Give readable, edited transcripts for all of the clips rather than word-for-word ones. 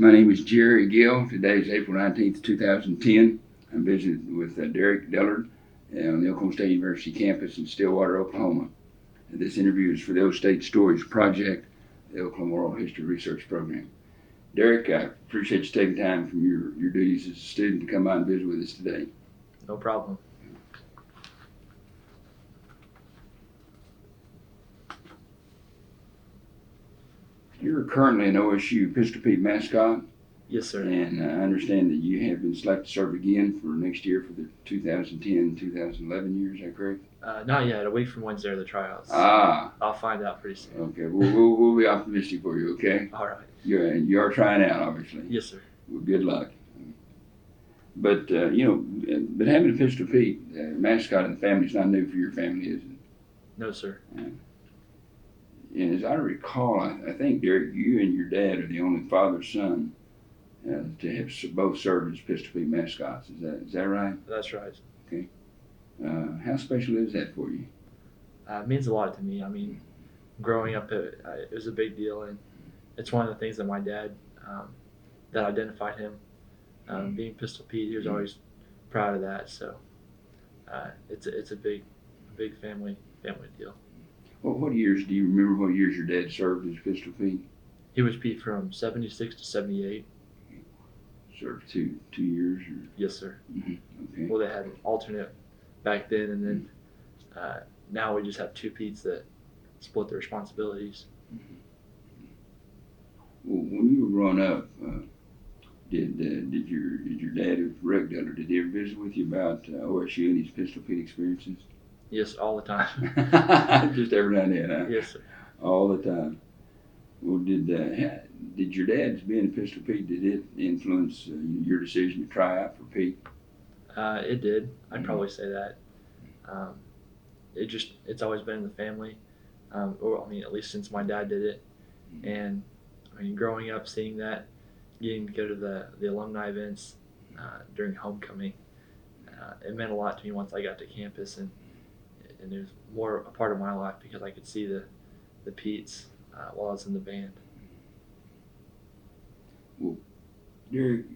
My name is Jerry Gill. Today is April 19th, 2010. I'm visiting with Derick Dillard on the Oklahoma State University campus in Stillwater, Oklahoma. And this interview is for the O State Stories Project, the Oklahoma Oral History Research Program. Derick, I appreciate you taking time from your duties as a student to come by and visit with us today. No problem. You're currently an OSU Pistol Pete Mascot. Yes, sir. And I understand that you have been selected to serve again for next year for the 2010-2011 year. Is that correct? Not yet. A week from Wednesday are the tryouts. I'll find out pretty soon. Okay. We'll be optimistic for you. Okay. All right. You are trying out, obviously. Yes, sir. Well, good luck. But but having a Pistol Pete mascot in the family is not new for your family, is it? No, sir. And as I recall, I think, Derick, you and your dad are the only father-son to have both served as Pistol Pete mascots. Is that right? That's right. Okay. How special is that for you? It means a lot to me. I mean, growing up, it was a big deal, and it's one of the things that my dad that identified him. Being Pistol Pete, he was always proud of that. So it's a big family deal. Well, what years do you remember? What years your dad served as Pistol Pete? He was Pete from '76 to '78. Served two years. Or? Yes, sir. Mm-hmm. Okay. Well, they had alternate back then, and then now we just have two Petes that split the responsibilities. Mm-hmm. Well, when you were growing up, did your dad, Derick Dillard, did he ever visit with you about OSU and his Pistol Pete experiences? Yes, all the time. Just every now and then, huh? Yes, sir. All the time. Well, did your dad's being a Pistol Pete, did it influence your decision to try out for Pete? It did. I'd probably say that. It's always been in the family. Or I mean, at least since my dad did it. And I mean, growing up, seeing that, getting to go to the alumni events during homecoming, it meant a lot to me once I got to campus, and it was more a part of my life because I could see the Petes while I was in the band. Well, Derick,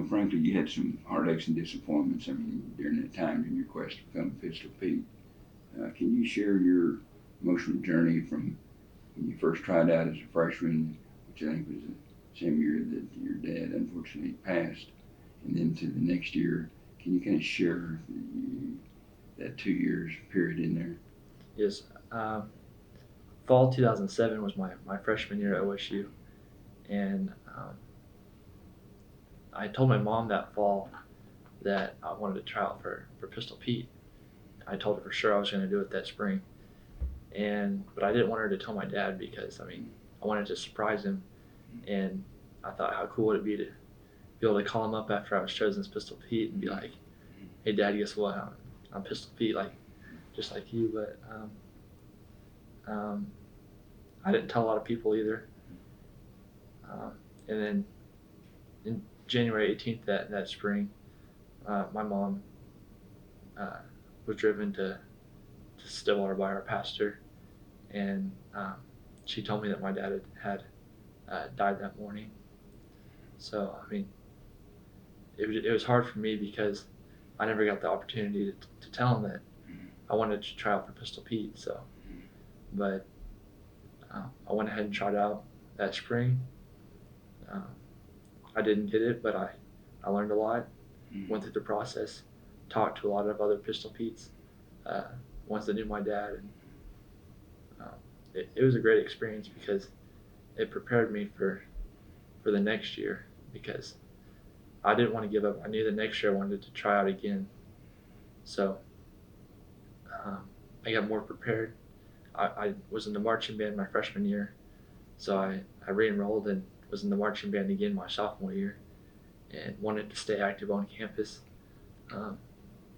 frankly, you had some heartaches and disappointments. I mean, during that time in your quest to become a Pistol Pete. Can you share your emotional journey from when you first tried out as a freshman, which I think was the same year that your dad unfortunately passed, and then to the next year? Can you kind of share that 2 years period in there? Yes. Fall 2007 was my freshman year at OSU, and I told my mom that fall that I wanted to try out for Pistol Pete. I told her for sure I was going to do it that spring, but I didn't want her to tell my dad because I wanted to surprise him, and I thought how cool would it be to be able to call him up after I was chosen as Pistol Pete and be like, "Hey, Dad, guess what? I'm Pistol Pete, just like you." But I didn't tell a lot of people either. And then in January 18th that spring, my mom was driven to Stillwater by our pastor, and she told me that my dad had died that morning. So I mean, it was hard for me because I never got the opportunity to tell him that I wanted to try out for Pistol Pete. So, but I went ahead and tried out that spring. I didn't get it, but I learned a lot, went through the process, talked to a lot of other Pistol Petes, ones that knew my dad, and it was a great experience because it prepared me for the next year, because I didn't want to give up. I knew the next year I wanted to try out again. So I got more prepared. I was in the marching band my freshman year, so I re-enrolled and was in the marching band again my sophomore year, and wanted to stay active on campus.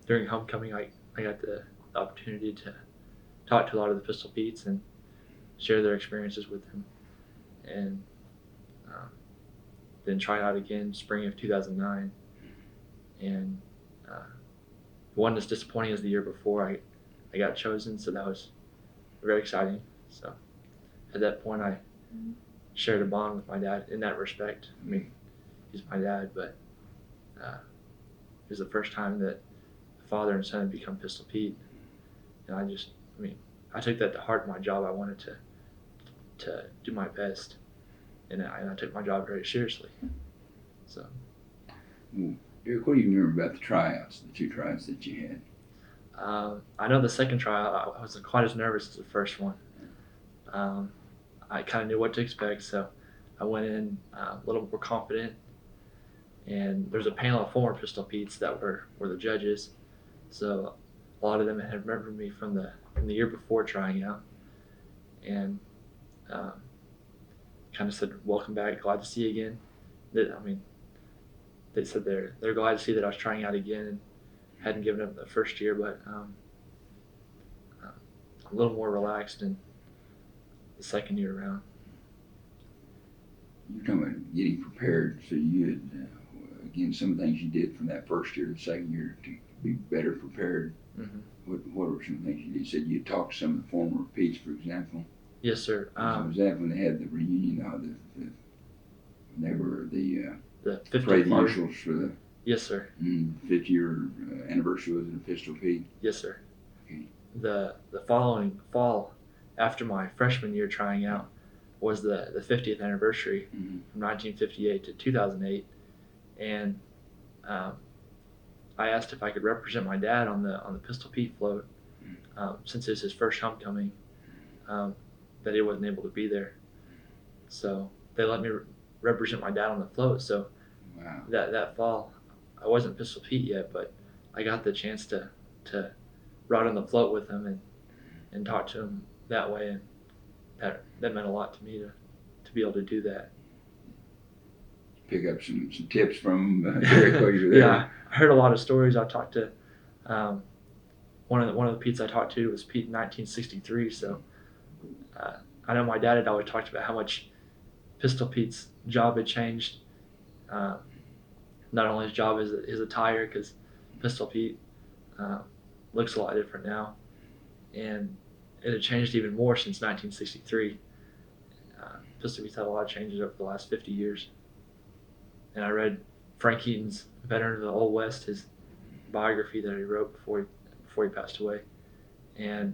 During homecoming, I got the opportunity to talk to a lot of the Pistol Petes and share their experiences with them, and then try out again spring of 2009, and it wasn't as disappointing as the year before. I got chosen, so that was very exciting. So at that point, shared a bond with my dad in that respect. I mean, he's my dad, but it was the first time that father and son had become Pistol Pete, and I took that to heart in my job. I wanted to do my best, and I took my job very seriously. So. Derick, what do you remember about the tryouts, the 2 tryouts that you had? I know the second tryout, I wasn't quite as nervous as the first one. I kind of knew what to expect, so I went in a little more confident. And there's a panel of former Pistol Petes that were the judges, so a lot of them had remembered me from the year before trying out, and kind of said, "Welcome back, glad to see you again." They said they're glad to see that I was trying out again and hadn't given up the first year, but I'm a little more relaxed in the second year around. You're talking about getting prepared, so you had, again, some of the things you did from that first year to the second year to be better prepared. Mm-hmm. What were some things you did? You said you talked to some of the former Petes, for example. Yes, sir. Was that when they had the reunion, when they were the 50th parade year. marshals for the Yes, sir. 5th year anniversary was in Pistol Pete? Yes, sir. Okay. The following fall, after my freshman year trying out, was the 50th anniversary from 1958 to 2008, and I asked if I could represent my dad on the Pistol Pete float, since it was his first homecoming, that he wasn't able to be there. So they let me represent my dad on the float. So wow. that fall, I wasn't Pistol Pete yet, but I got the chance to ride on the float with him and talk to him that way, and that meant a lot to me to be able to do that. Pick up some tips from Derick while you were there. Yeah, I heard a lot of stories. I talked to one of the Petes I talked to was Pete in 1963. So I know my dad had always talked about how much Pistol Pete's job had changed. Not only his job as his attire, because Pistol Pete looks a lot different now, and it had changed even more since 1963. Pistol Pete's had a lot of changes over the last 50 years. And I read Frank Eaton's Veteran of the Old West, his biography that he wrote before he passed away, and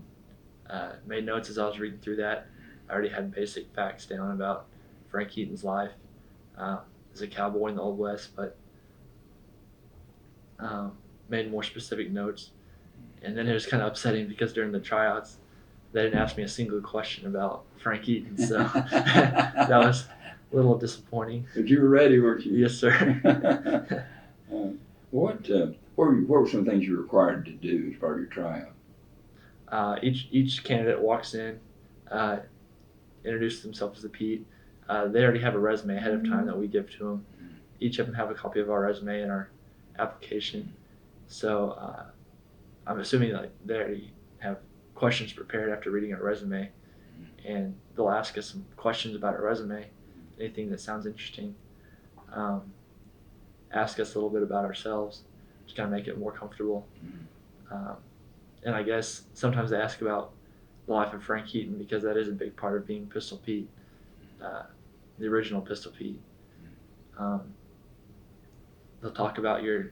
made notes as I was reading through that. I already had basic facts down about Frank Eaton's life as a cowboy in the Old West, but made more specific notes. And then it was kind of upsetting because during the tryouts, they didn't ask me a single question about Frank Eaton, so that was a little disappointing. But you were ready, weren't you? Yes, sir. What were some things you were required to do as part of your tryout? Each candidate walks in, introduces themselves as a Pete. They already have a resume ahead of time that we give to them. Each of them have a copy of our resume and our application. So I'm assuming that they already have questions prepared after reading our resume, and they'll ask us some questions about our resume, anything that sounds interesting. Ask us a little bit about ourselves, just kind of make it more comfortable. And I guess sometimes they ask about the life of Frank Eaton, because that is a big part of being Pistol Pete, the original Pistol Pete. They'll talk about your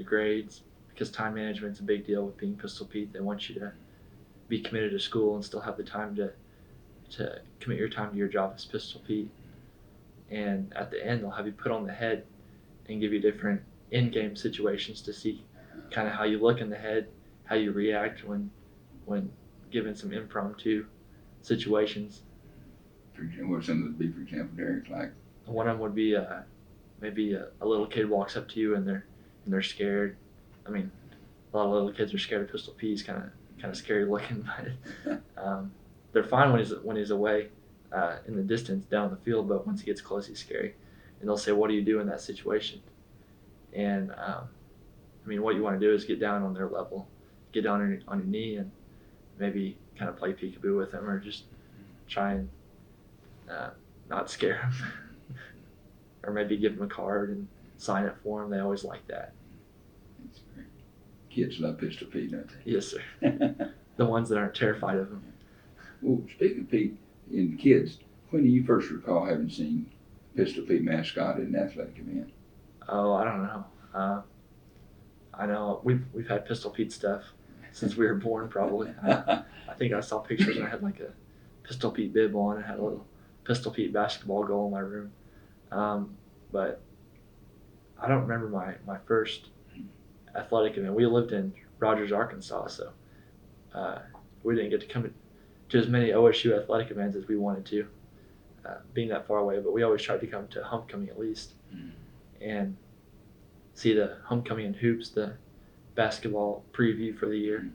grades, because time management's a big deal with being Pistol Pete. They want you to be committed to school and still have the time to commit your time to your job as Pistol Pete. And at the end, they'll have you put on the head and give you different in-game situations to see kind of how you look in the head, how you react when given some impromptu situations. For example, what some of those be, for example, Derick, like? One of them would be maybe a little kid walks up to you and they're scared. I mean, a lot of little kids are scared of Pistol Pete. He's kind of scary looking, but they're fine when he's away in the distance down the field. But once he gets close, he's scary. And they'll say, "What do you do in that situation?" And I mean, what you want to do is get down on their level, get down on your knee, and maybe kind of play peekaboo with them, or just try and not scare them, or maybe give them a card and sign it for them. They always like that. That's great. Kids love Pistol Pete, don't they? Yes, sir. The ones that aren't terrified of him. Well, speaking of Pete and kids, When do you first recall having seen Pistol Pete Mascot at an athletic event? Oh, I don't know. I know we've had Pistol Pete stuff since we were born, probably. I think I saw pictures and I had like a Pistol Pete bib on and had a little Pistol Pete basketball goal in my room. But I don't remember my first athletic event. We lived in Rogers, Arkansas, so we didn't get to come to as many OSU athletic events as we wanted to, being that far away. But we always tried to come to homecoming at least and see the homecoming and hoops, the basketball preview for the year.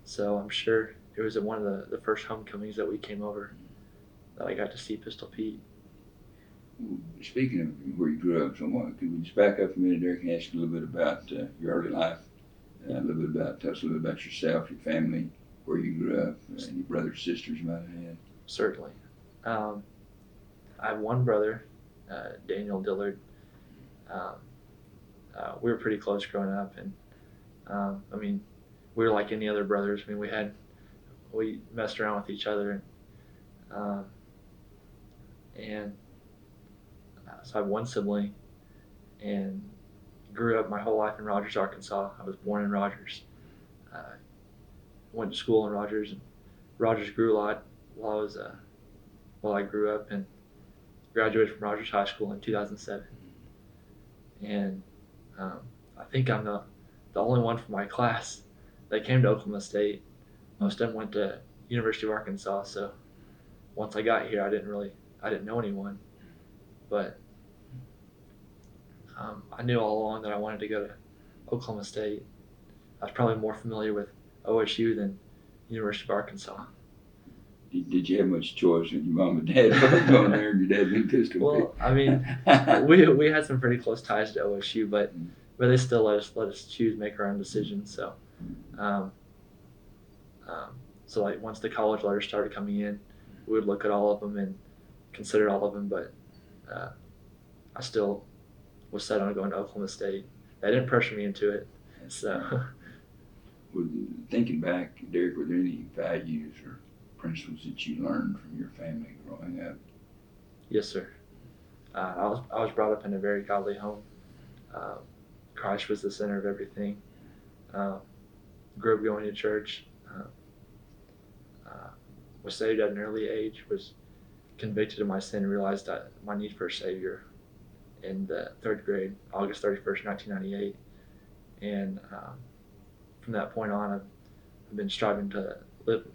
So I'm sure it was at one of the first homecomings that we came over that I got to see Pistol Pete. Speaking of where you grew up, could we just back up a minute, Derick, and ask you a little bit about your early life? Tell us a little bit about yourself, your family, where you grew up, any brothers, sisters you might have had. Certainly. I have one brother, Derick Dillard. We were pretty close growing up, and I mean, we were like any other brothers. I mean, we messed around with each other, and so I have one sibling, and grew up my whole life in Rogers, Arkansas. I was born in Rogers. Went to school in Rogers, and Rogers grew a lot while I grew up, and graduated from Rogers High School in 2007. And I think I'm the only one from my class that came to Oklahoma State. Most of them went to University of Arkansas, so once I got here, I didn't know anyone, but I knew all along that I wanted to go to Oklahoma State. I was probably more familiar with OSU than University of Arkansas. Did you have much choice when your mom and dad were going there and your dad being Pistol Pete? Well, I mean, we had some pretty close ties to OSU, but they still let us choose, make our own decisions. So, so like once the college letters started coming in, we would look at all of them and consider all of them. But I still was set on going to Oklahoma State. They didn't pressure me into it. So, thinking back, Derick, were there any values or principles that you learned from your family growing up? Yes, sir. I was brought up in a very godly home. Christ was the center of everything. Grew up going to church. Was saved at an early age. Was convicted of my sin and realized my need for a Savior in the third grade, August 31st, 1998. And from that point on, I've been striving to live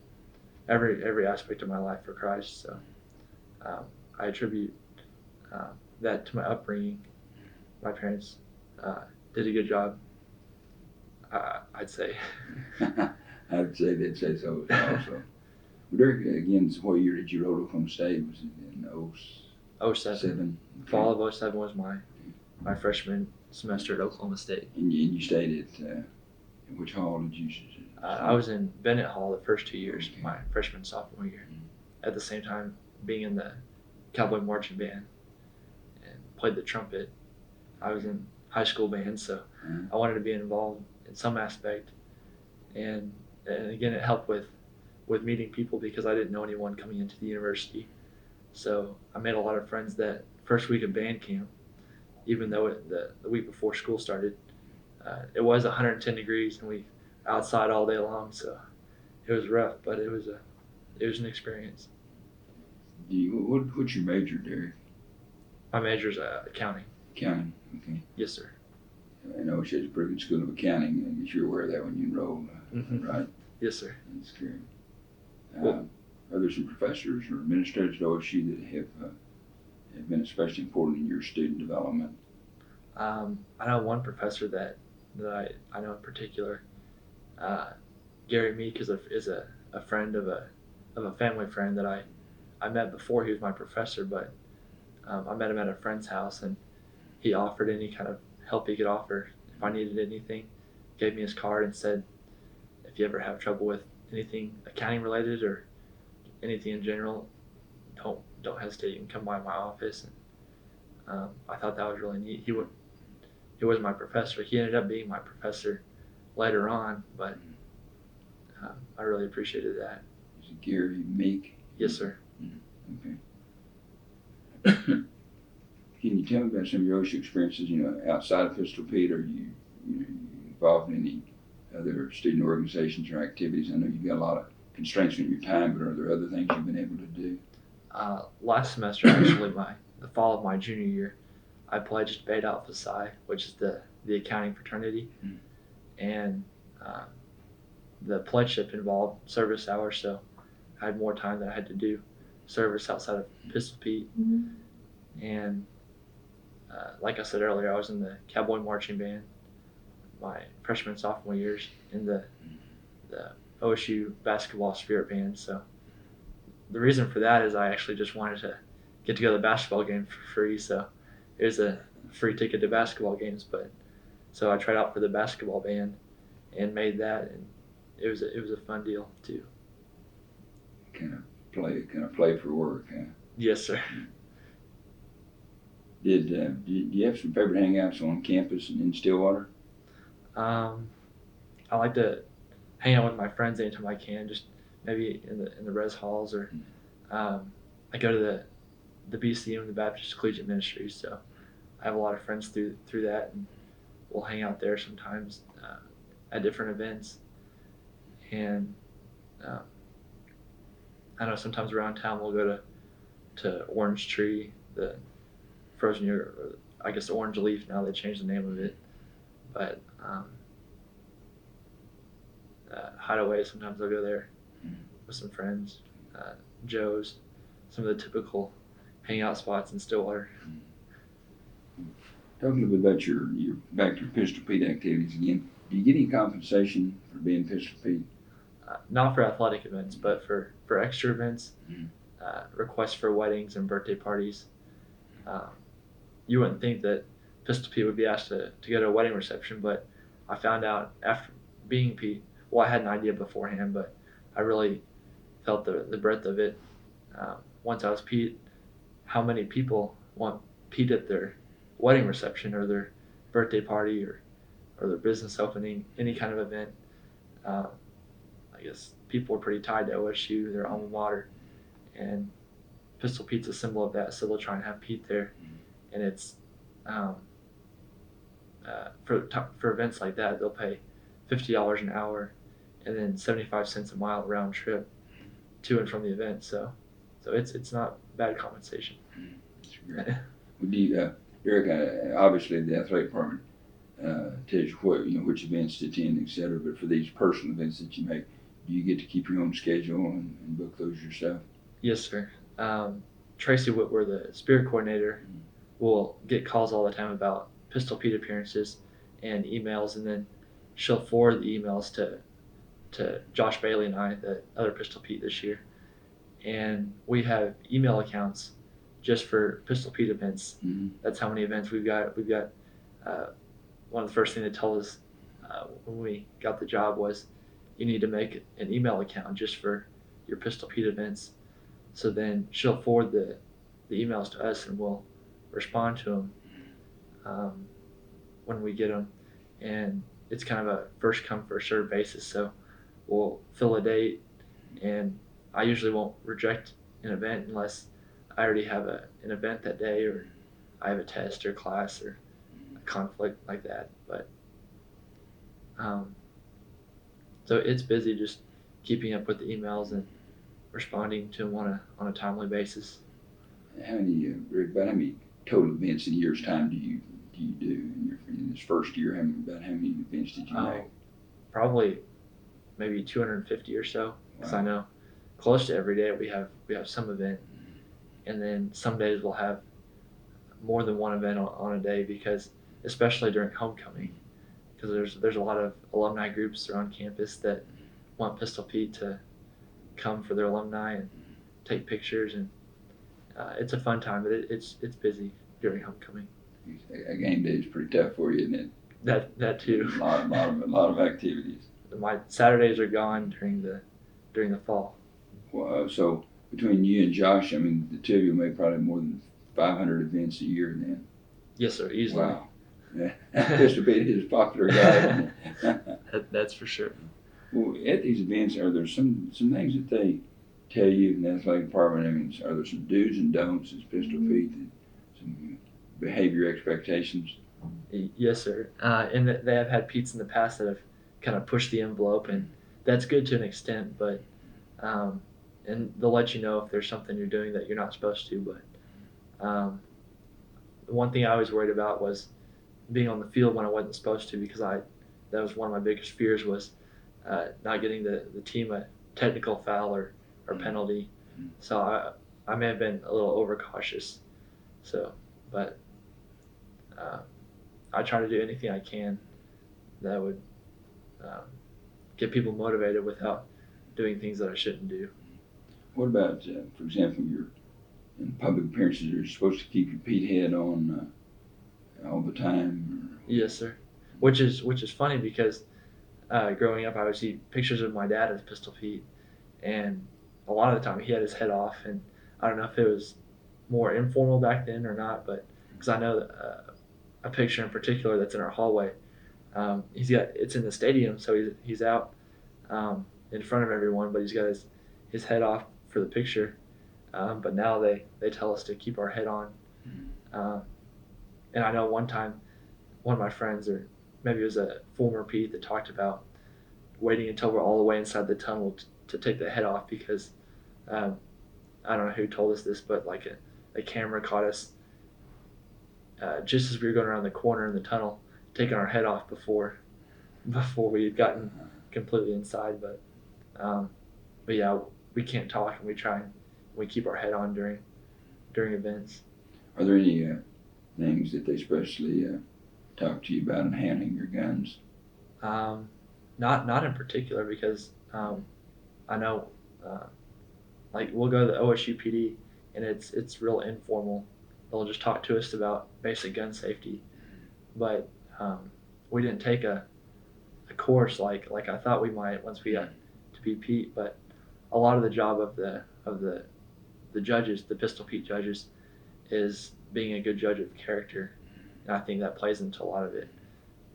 every aspect of my life for Christ. So I attribute that to my upbringing. My parents did a good job, I'd say. I'd say they'd say so also. Derick, again, what year did you roll to Oklahoma State? Was it in 07. Fall of 07 was my freshman semester at Oklahoma State. And you stayed at which hall did you? I was in Bennett Hall the first 2 years, my freshman sophomore year. At the same time, being in the Cowboy Marching Band and played the trumpet. I was in high school band, so I wanted to be involved in some aspect. And again, it helped with meeting people because I didn't know anyone coming into the university. So I made a lot of friends that first week of band camp, even though the week before school started, it was 110 degrees and we outside all day long, so it was rough, but it was an experience. What's your major, Derick? My major is accounting. Accounting, okay. Yes, sir. I know she has a pretty good school of accounting. I guess you're aware of that when you enrolled, right? Yes, sir. That's great. Are there some professors or administrators at OSU that have been especially important in your student development? I know one professor that I know in particular. Gary Meek is a friend of a family friend that I met before he was my professor, but I met him at a friend's house and he offered any kind of help he could offer if I needed anything. Gave me his card and said, if you ever have trouble with anything accounting related or anything in general, don't hesitate. You can come by my office. And I thought that was really neat. He was my professor. He ended up being my professor later on, but I really appreciated that. Is it Gary Meek? Yes, sir. Okay. Can you tell me about some of your OSHA experiences, outside of Pistol Pete? Are you involved in any other student organizations or activities? I know you've got a lot of constraints on your time, but are there other things you've been able to do? Last semester, actually, the fall of my junior year, I pledged Beta Alpha Psi, which is the accounting fraternity, and the pledgeship involved service hours, so I had more time that I had to do service outside of Pistol Pete. And like I said earlier, I was in the Cowboy Marching Band my freshman and sophomore years, in the OSU Basketball Spirit Band. So the reason for that is I actually just wanted to get to go to the basketball game for free, so it was a free ticket to basketball games. But so I tried out for the basketball band and made that, and it was a fun deal too. Kind of play for work, huh? Yes, sir. Do you have some favorite hangouts on campus and in Stillwater? I like to hang out with my friends anytime I can, just maybe in the res halls, or I go to the BCM, the Baptist Collegiate Ministry, so I have a lot of friends through that, and we'll hang out there sometimes at different events. And I know sometimes around town we'll go to Orange Tree, the frozen yogurt, or I guess Orange Leaf, now they changed the name of it. But Hideaway, sometimes I'll go there with some friends. Joe's, some of the typical hangout spots in Stillwater. Talk a little bit about your back to your Pistol Pete activities again. Do you get any compensation for being Pistol Pete? Not for athletic events, but for extra events, requests for weddings and birthday parties. You wouldn't think that Pistol Pete would be asked to go to a wedding reception, but I found out after being Pete, well, I had an idea beforehand, but I really felt the breadth of it once I was Pete, how many people want Pete at their wedding reception or their birthday party or their business opening, any kind of event. I guess people are pretty tied to OSU, their alma mater, and Pistol Pete's a symbol of that, so they'll try and have Pete there. And it's for events like that, they'll pay $50 an hour and then 75 cents a mile round trip to and from the event. So it's not bad compensation. That's great. Well, do you, Derick, obviously the athletic department tells you which events to attend, etc. But for these personal events that you make, do you get to keep your own schedule and book those yourself? Yes, sir. Tracy Whitwer, the spirit coordinator, will get calls all the time about Pistol Pete appearances and emails, and then she'll forward the emails to Josh Bailey and I, the other Pistol Pete this year. And we have email accounts just for Pistol Pete events. That's how many events we've got. We've got one of the first things they told us when we got the job was you need to make an email account just for your Pistol Pete events. So then she'll forward the emails to us, and we'll respond to them when we get them. And it's kind of a first come first served basis. So we'll fill a date, and I usually won't reject an event unless I already have an event that day, or I have a test or class or a conflict like that. But so it's busy just keeping up with the emails and responding to them on a timely basis. How many total events in a year's time do you do in this first year? About how many events did you make? Probably maybe 250 or so, because I know close to every day we have some event, and then some days we'll have more than one event on a day, because especially during homecoming, because there's a lot of alumni groups around campus that want Pistol Pete to come for their alumni and take pictures, and it's a fun time, but it's busy during homecoming. A game day is pretty tough for you, isn't it? That too. A lot of activities. My Saturdays are gone during the fall. Well, so between you and Josh, the two of you make probably more than 500 events a year then. Yes, sir, easily. Wow. Yeah. Pistol Pete is a popular guy. That's for sure. Well, at these events, are there some things that they tell you in the athletic department? I mean, are there some do's and don'ts as Pistol Pete, some behavior expectations? Yes, sir. And they have had Pete's in the past that have kind of pushed the envelope, and that's good to an extent. But and they'll let you know if there's something you're doing that you're not supposed to. But the one thing I was worried about was being on the field when I wasn't supposed to, because that was one of my biggest fears was not getting the team a technical foul or penalty. So I may have been a little overcautious. So, but I try to do anything I can that would get people motivated without doing things that I shouldn't do. What about, for example, you're in public appearances, you're supposed to keep your Pete head on all the time? Yes, sir. Which is funny because growing up, I would see pictures of my dad as Pistol Pete, and a lot of the time he had his head off, and I don't know if it was more informal back then or not, but because I know that, a picture in particular that's in our hallway. It's in the stadium, so he's out in front of everyone, but he's got his head off for the picture. But now they tell us to keep our head on. And I know one time, one of my friends, or maybe it was a former Pete, that talked about waiting until we're all the way inside the tunnel to take the head off because I don't know who told us this, but like a camera caught us just as we were going around the corner in the tunnel, taking our head off before we had gotten completely inside. But yeah, we can't talk, and we keep our head on during events. Are there any things that they especially talk to you about in handling your guns? Not in particular, because I know like we'll go to the OSUPD and it's real informal. They'll just talk to us about basic gun safety, but we didn't take a course like I thought we might once we got to be Pete. But a lot of the job of the judges, the Pistol Pete judges, is being a good judge of character, and I think that plays into a lot of it.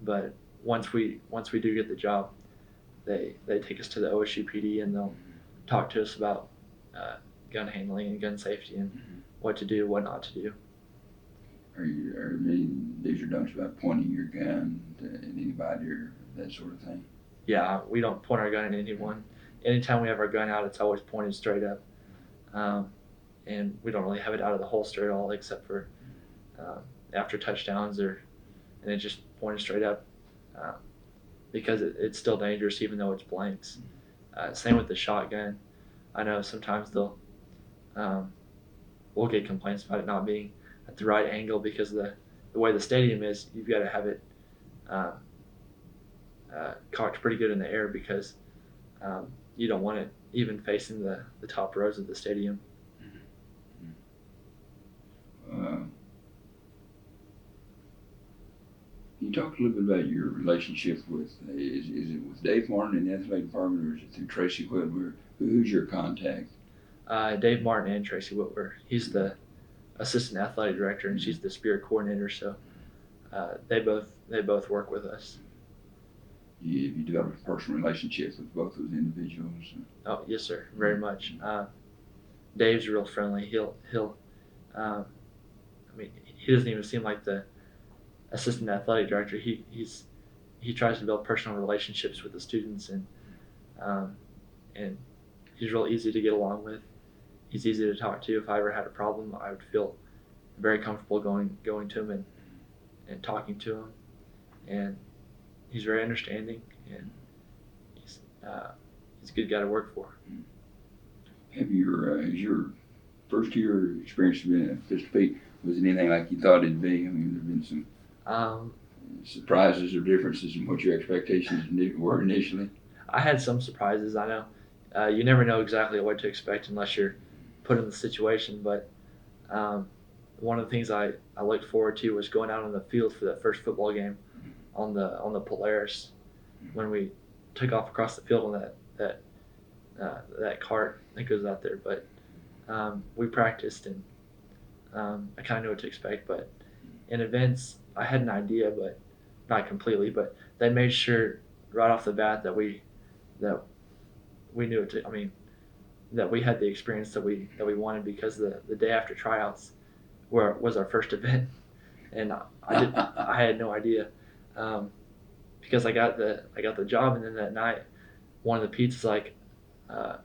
But once we do get the job, they take us to the OSUPD and they'll talk to us about gun handling and gun safety and what to do, what not to do. Are any do's or don'ts about pointing your gun at anybody or that sort of thing? Yeah, we don't point our gun at anyone. Anytime we have our gun out, it's always pointed straight up, and we don't really have it out of the holster at all, except for after touchdowns, and it's just pointed straight up because it's still dangerous even though it's blanks. Same with the shotgun. I know sometimes we'll get complaints about it not being at the right angle because the way the stadium is. You've got to have it cocked pretty good in the air because you don't want it even facing the top rows of the stadium. Can you talk a little bit about your relationship with, is it with Dave Martin in the athletic department, or is it through Tracy Whitwer? Who's your contact? Dave Martin and Tracy Whitwer. He's the assistant athletic director, and she's the spirit coordinator. So they both work with us. You developed a personal relationship with both those individuals? Oh yes, sir, very much. Dave's real friendly. He'll I mean, he doesn't even seem like the assistant athletic director. He tries to build personal relationships with the students, and he's real easy to get along with. He's easy to talk to. If I ever had a problem, I would feel very comfortable going to him and talking to him. And he's very understanding, and he's a good guy to work for. Has your first year experience been at Pistol Pete, was it anything like you thought it'd be? I mean, there've been some surprises or differences in what your expectations were initially? I had some surprises. I know you never know exactly what to expect unless you're put in the situation. But one of the things I looked forward to was going out on the field for that first football game on the Polaris, when we took off across the field on that cart that goes out there. But we practiced, and I kind of knew what to expect. But in events, I had an idea, but not completely. But they made sure right off the bat that we knew it. I mean, that we had the experience that we wanted, because the day after tryouts was our first event, and I had no idea, because I got the job, and then that night one of the Pete's was like, "So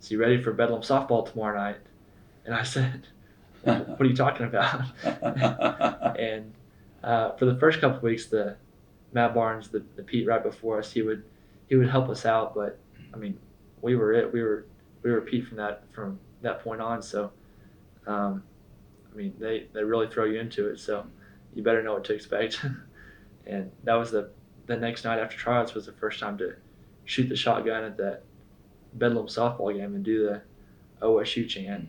you ready for Bedlam softball tomorrow night?" And I said, "What are you talking about?" And for the first couple of weeks, the Matt Barnes, the Pete right before us, he would help us out, but I mean, we were Pete from that point on. So I mean, they really throw you into it, so you better know what to expect. And that was the next night after tryouts was the first time to shoot the shotgun at that Bedlam softball game and do the OSU chant.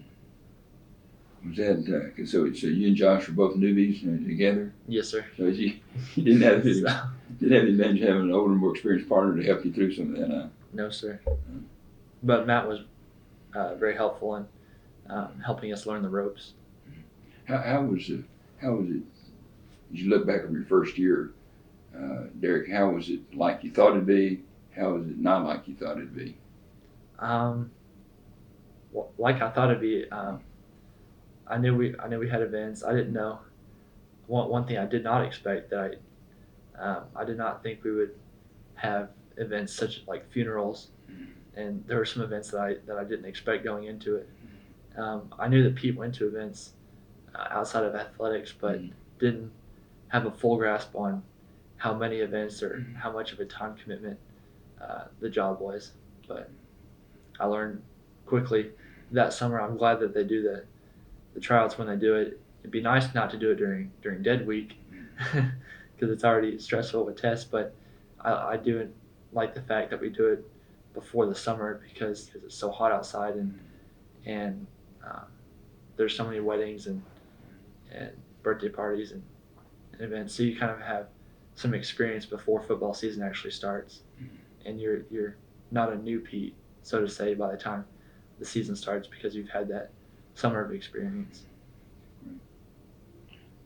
Was that so you and Josh were both newbies together? Yes, sir. So you didn't have the advantage of having an older, more experienced partner to help you through some of that, huh? No, sir. But Matt was very helpful in helping us learn the ropes. How was it? As you look back on your first year, Derick, how was it like you thought it'd be? How was it not like you thought it'd be? Well, like I thought it'd be. I knew we had events. I didn't know. One thing I did not expect, that I did not think we would have events such like funerals, and there were some events that I didn't expect going into it. I knew that Pete went to events outside of athletics, but didn't have a full grasp on how many events or how much of a time commitment the job was. But I learned quickly that summer. I'm glad that they do the tryouts when they do it. It'd be nice not to do it during dead week, because it's already stressful with tests, but I do like the fact that we do it before the summer, because it's so hot outside, and there's so many weddings and birthday parties and events, so you kind of have some experience before football season actually starts, and you're not a new Pete, so to say, by the time the season starts, because you've had that summer of experience.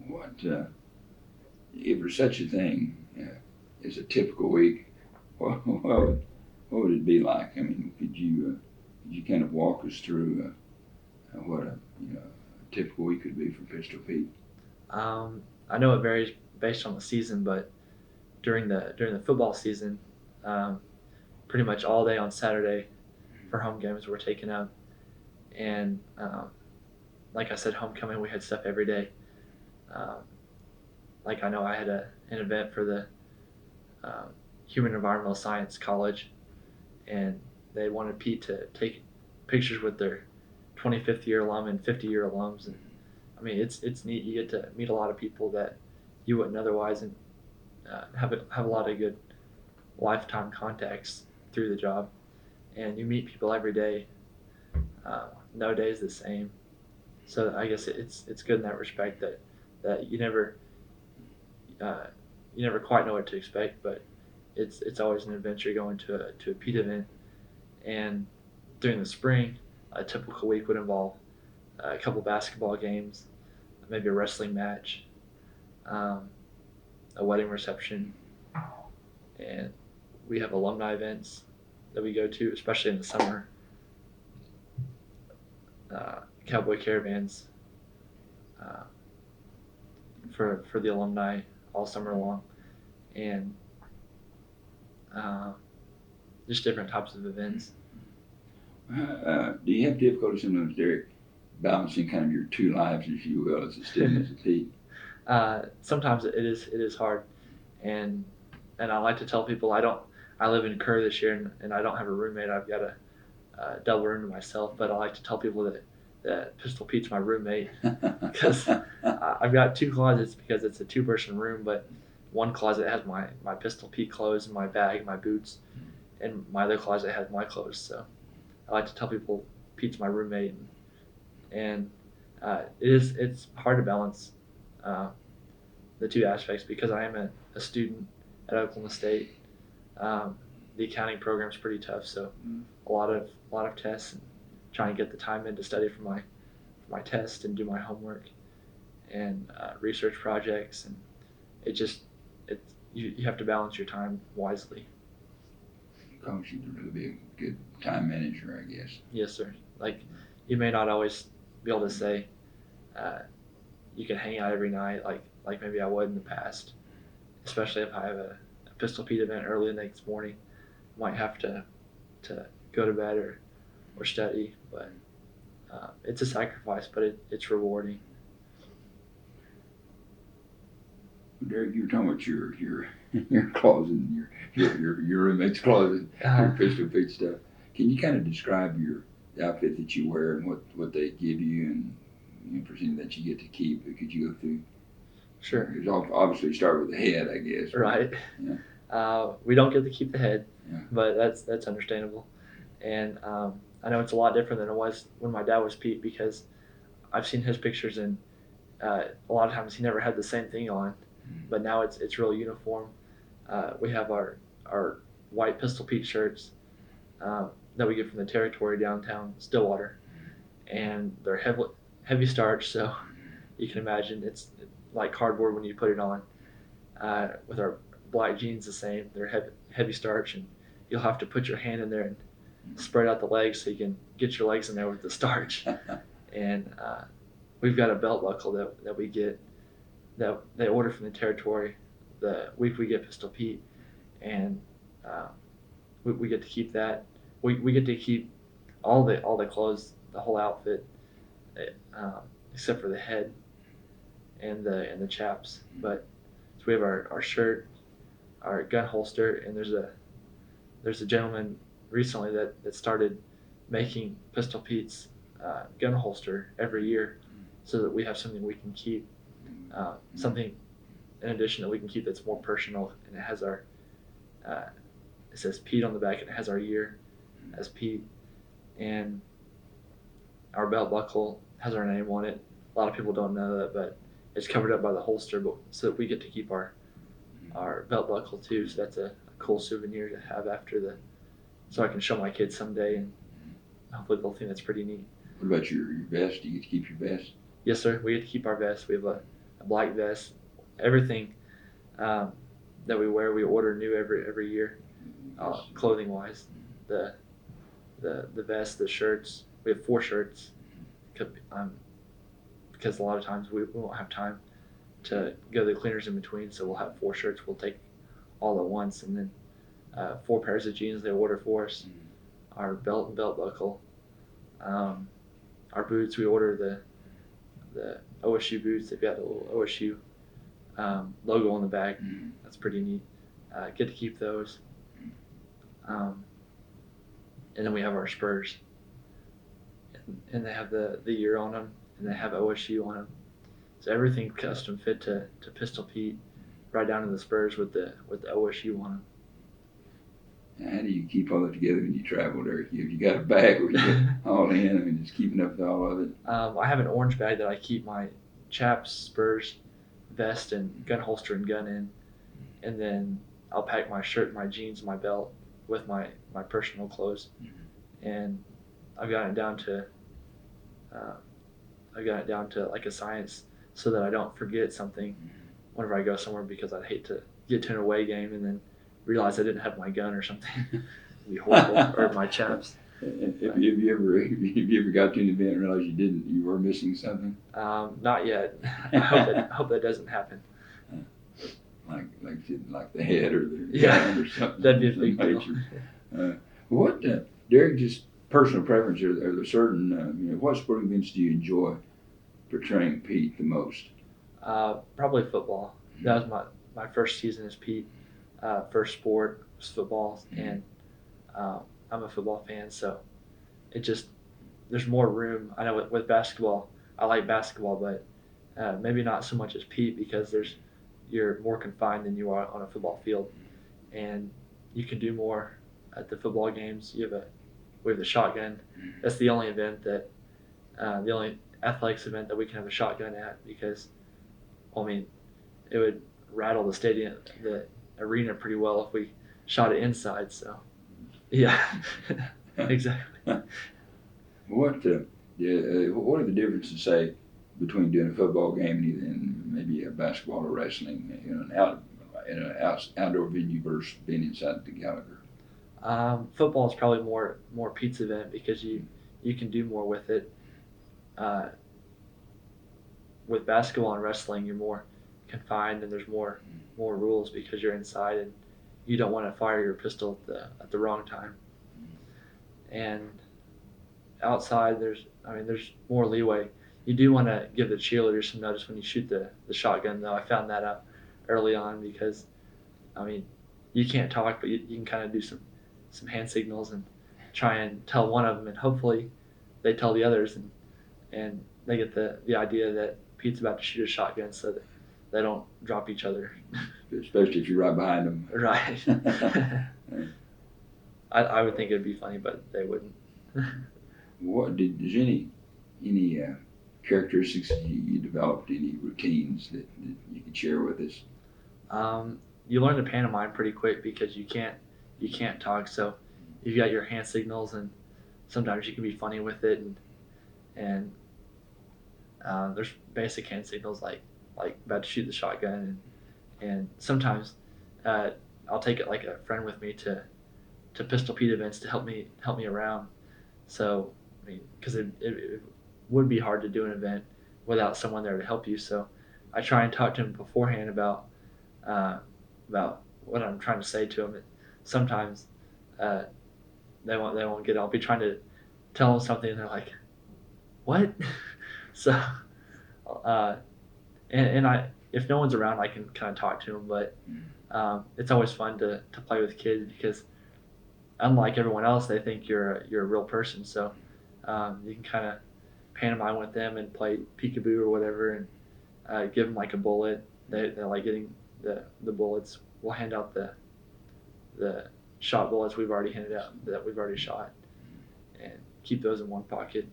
What if there's such a thing as a typical week? What would it be like? I mean, could you kind of walk us through what a typical week could be for Pistol Pete? I know it varies based on the season, but during the football season, pretty much all day on Saturday for home games were taken up, and like I said, homecoming, we had stuff every day. Like I know I had an event for the Human Environmental Science College, and they wanted Pete to take pictures with their 25th year alum and 50-year alums, and I mean it's neat. You get to meet a lot of people that you wouldn't otherwise, and have a lot of good lifetime contacts through the job, and you meet people every day. No day is the same, so I guess it's good in that respect, that you never quite know what to expect, but it's always an adventure going to a Pete event. And during the spring, a typical week would involve a couple basketball games, maybe a wrestling match, a wedding reception, and we have alumni events that we go to, especially in the summer. Cowboy caravans for the alumni all summer long, and just different types of events. Do you have difficulty sometimes, Derick, balancing kind of your two lives, if you will, as a student, as a Pete? Sometimes it is hard, and I like to tell people I live in Kerr this year, and I don't have a roommate. I've got a double room to myself, but I like to tell people that Pistol Pete's my roommate, because I've got two closets, because it's a two-person room, but one closet has my Pistol Pete clothes and my bag, my boots, and my other closet has my clothes. So I like to tell people Pete's my roommate, and it's hard to balance the two aspects, because I am a student at Oklahoma State. The accounting program's pretty tough, so a lot of tests, and trying to get the time in to study for my test and do my homework, and research projects, and you have to balance your time wisely. cause you to really be a good time manager, I guess. Yes, sir. Like, you may not always be able to say you can hang out every night like maybe I would in the past, especially if I have a Pistol Pete event early the next morning. Might have to go to bed or study, but it's a sacrifice, but it's rewarding. Derick, you were talking about your closet, your roommate's closet, your Pistol Pete stuff. Can you kind of describe the outfit that you wear and what they give you, and presuming that you get to keep? Could you go through? Sure. Obviously, start with the head, I guess. Right. Yeah. We don't get to keep the head, yeah. but that's understandable. And I know it's a lot different than it was when my dad was Pete, because I've seen his pictures, and a lot of times he never had the same thing on, but now it's real uniform. We have our white Pistol Pete shirts that we get from the territory downtown Stillwater, and they're heavy starch, so you can imagine it's like cardboard when you put it on. With our black jeans, the same. They're heavy starch, and you'll have to put your hand in there and spread out the legs so you can get your legs in there with the starch. And we've got a belt buckle that we get that they order from the territory the week we get Pistol Pete, and we get to keep that. We get to keep all the clothes, the whole outfit, except for the head and the chaps. But so we have our shirt, our gun holster, and there's a gentleman recently that started making Pistol Pete's gun holster every year, so that we have something we can keep, something in addition that we can keep that's more personal, and it has our it says Pete on the back, and it has our year as Pete, and our belt buckle has our name on it. A lot of people don't know that, but it's covered up by the holster, but so that we get to keep our belt buckle too. So that's a cool souvenir to have so I can show my kids someday, and hopefully they'll think that's pretty neat. What about your vest? Do you get to keep your vest? Yes, sir. We get to keep our vest. We have a black vest. Everything that we wear, we order new every year, clothing wise. The vest, the shirts. We have 4 shirts, because a lot of times we won't have time to go to the cleaners in between, so we'll have 4 shirts. We'll take all at once, and then 4 pairs of jeans they order for us. Our belt and belt buckle. Our boots, we order the OSU boots. They've got a little OSU logo on the back. That's pretty neat. Get to keep those. And then we have our spurs, and they have the year on them, and they have OSU on them. So everything custom fit to Pistol Pete, right down to the spurs with the OSU on them. How do you keep all that together when you travel, Derick? You got a bag where you get all in? I mean, just keeping up with all of it. I have an orange bag that I keep my chaps, spurs, vest, and gun holster and gun in, and then I'll pack my shirt, my jeans, my belt with my personal clothes, and I've gotten it down to like a science, so that I don't forget something whenever I go somewhere, because I'd hate to get to an away game and then realize I didn't have my gun or something. It'd be horrible. Or my chaps. Have you ever got to an event and realized you were missing something? Not yet. I hope that doesn't happen. Like the head or the gun or something. That'd be a big deal. What, Derick, just personal preference, are there certain, what sporting events do you enjoy portraying Pete the most? Probably football. That was my first season as Pete. First sport was football, and I'm a football fan, so there's more room. I know with basketball, I like basketball, but maybe not so much as Pete, because you're more confined than you are on a football field, and you can do more at the football games. We have the shotgun. That's the only event the only athletics event that we can have a shotgun at, because, I mean, it would rattle the stadium, the arena pretty well if we shot it inside. So, yeah, exactly. What are the differences, say, between doing a football game and maybe a basketball or wrestling, in an outdoor venue versus being inside the Gallagher? Football is probably more Pete's event because you can do more with it. Uh, with basketball and wrestling, you're more confined and there's more rules because you're inside and you don't want to fire your pistol at the wrong time. And outside, there's more leeway. You do want to give the cheerleaders some notice when you shoot the shotgun, though. I found that out early on because, I mean, you can't talk, but you can kind of do some hand signals and try and tell one of them, and hopefully they tell the others, and they get the idea that Pete's about to shoot a shotgun so that they don't drop each other. Especially if you're right behind them. Right. I would think it'd be funny, but they wouldn't. There's any characteristics you developed, any routines that you could share with us? You learn to pantomime pretty quick because you can't talk, so you've got your hand signals, and sometimes you can be funny with it, and there's basic hand signals like about to shoot the shotgun, and sometimes I'll take it like a friend with me to Pistol Pete events to help me around. So I mean, because it would be hard to do an event without someone there to help you. So I try and talk to them beforehand about what I'm trying to say to them. And sometimes they won't get it. I'll be trying to tell them something, and they're like, "What?" So and I if no one's around, I can kind of talk to them. But it's always fun to play with kids because unlike everyone else, they think you're a real person. So you can kind of pantomime with them and play peekaboo or whatever, and give them like a bullet. They like getting the bullets. We'll hand out the shot bullets we've already handed out that we've already shot, and keep those in one pocket.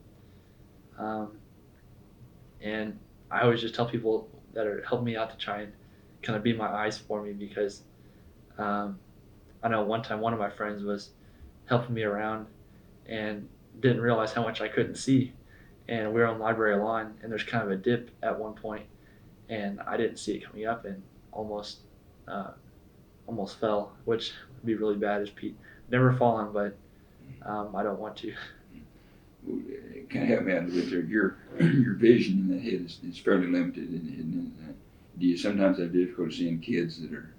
And I always just tell people that are helping me out to try and kind of be my eyes for me because I know one time one of my friends was helping me around and didn't realize how much I couldn't see. And we were on library lawn, and there's kind of a dip at one point, and I didn't see it coming up and almost fell, which would be really bad as Pete. Never fallen, but I don't want to. Kind of help me out a little bit there. Your vision in the head is fairly limited, and do you sometimes have difficulty seeing kids that are,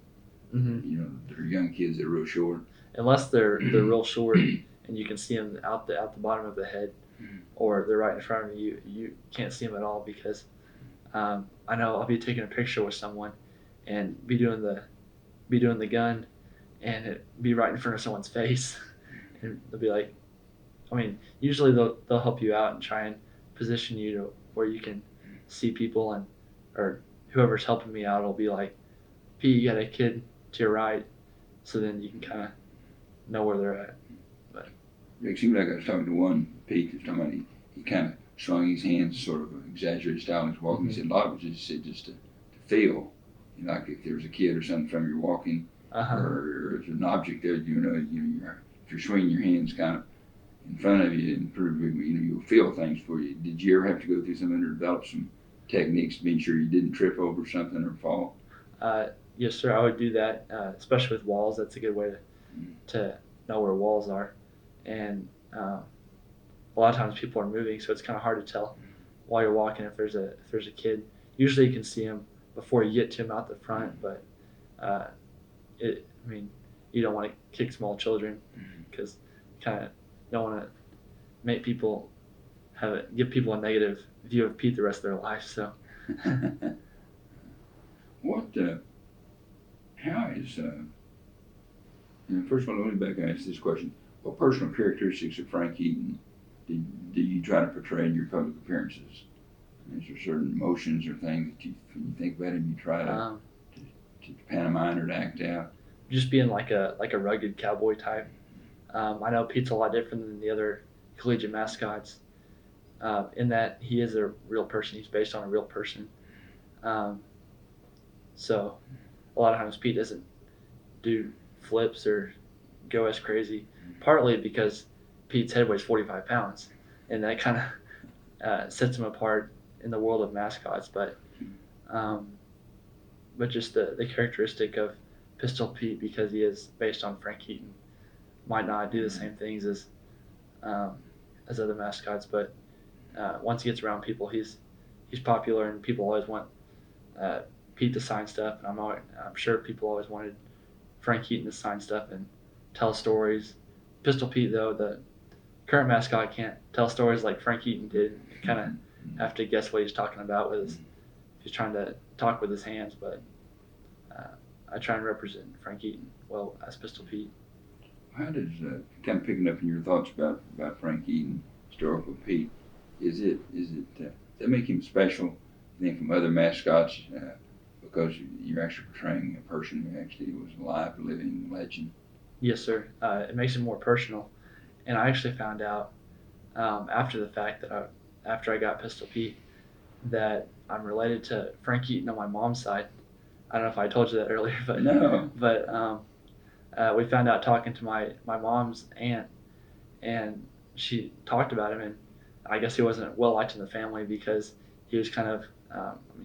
that are young kids that are real short? Unless they're real short and you can see them out the bottom of the head, or they're right in front of you, you can't see them at all because I know I'll be taking a picture with someone and be doing the gun, and it be right in front of someone's face, and they'll be like, I mean, usually they'll help you out and try and position you to where you can see people, and or whoever's helping me out will be like, Pete, you got a kid to your right, so then you can kind of know where they're at. But It seemed like I was talking to one Pete was talking about he kind of swung his hands sort of exaggerated style when he was walking. He said a lot of it just to feel, like if there was a kid or something from you walking, or there's an object there, if you're swinging your hands kind of in front of you and you'll feel things for you. Did you ever have to go through something or develop some techniques to make sure you didn't trip over something or fall? Yes, sir. I would do that, especially with walls. That's a good way to know where walls are, and a lot of times people are moving, so it's kind of hard to tell while you're walking if there's a kid. Usually you can see him before you get to him out the front, but you don't want to kick small children because you kind of don't want to make people give people a negative view of Pete the rest of their life. So, how is first of all, let me back and ask this question: what personal characteristics of Frank Eaton do you try to portray in your public appearances? Is there certain emotions or things that when you think about him, you try to pantomime or to act out? Just being like a rugged cowboy type. I know Pete's a lot different than the other collegiate mascots in that he is a real person. He's based on a real person. So a lot of times Pete doesn't do flips or go as crazy, partly because Pete's head weighs 45 pounds, and that kind of sets him apart in the world of mascots. But just the characteristic of Pistol Pete, because he is based on Frank Eaton, might not do the same things as other mascots, but once he gets around people, he's popular, and people always want Pete to sign stuff, and I'm sure people always wanted Frank Eaton to sign stuff and tell stories. Pistol Pete, though, the current mascot, can't tell stories like Frank Eaton did. You kind of have to guess what he's talking about with his, he's trying to talk with his hands, but I try and represent Frank Eaton well as Pistol Pete. How does kind of picking up on your thoughts about Frank Eaton, historical Pete? Does that make him special? You think from other mascots because you're actually portraying a person who actually was alive, living legend? Yes, sir. It makes it more personal, and I actually found out after the fact that after I got Pistol Pete that I'm related to Frank Eaton on my mom's side. I don't know if I told you that earlier, but No. But we found out talking to my mom's aunt, and she talked about him, and I guess he wasn't well liked in the family because he was kind of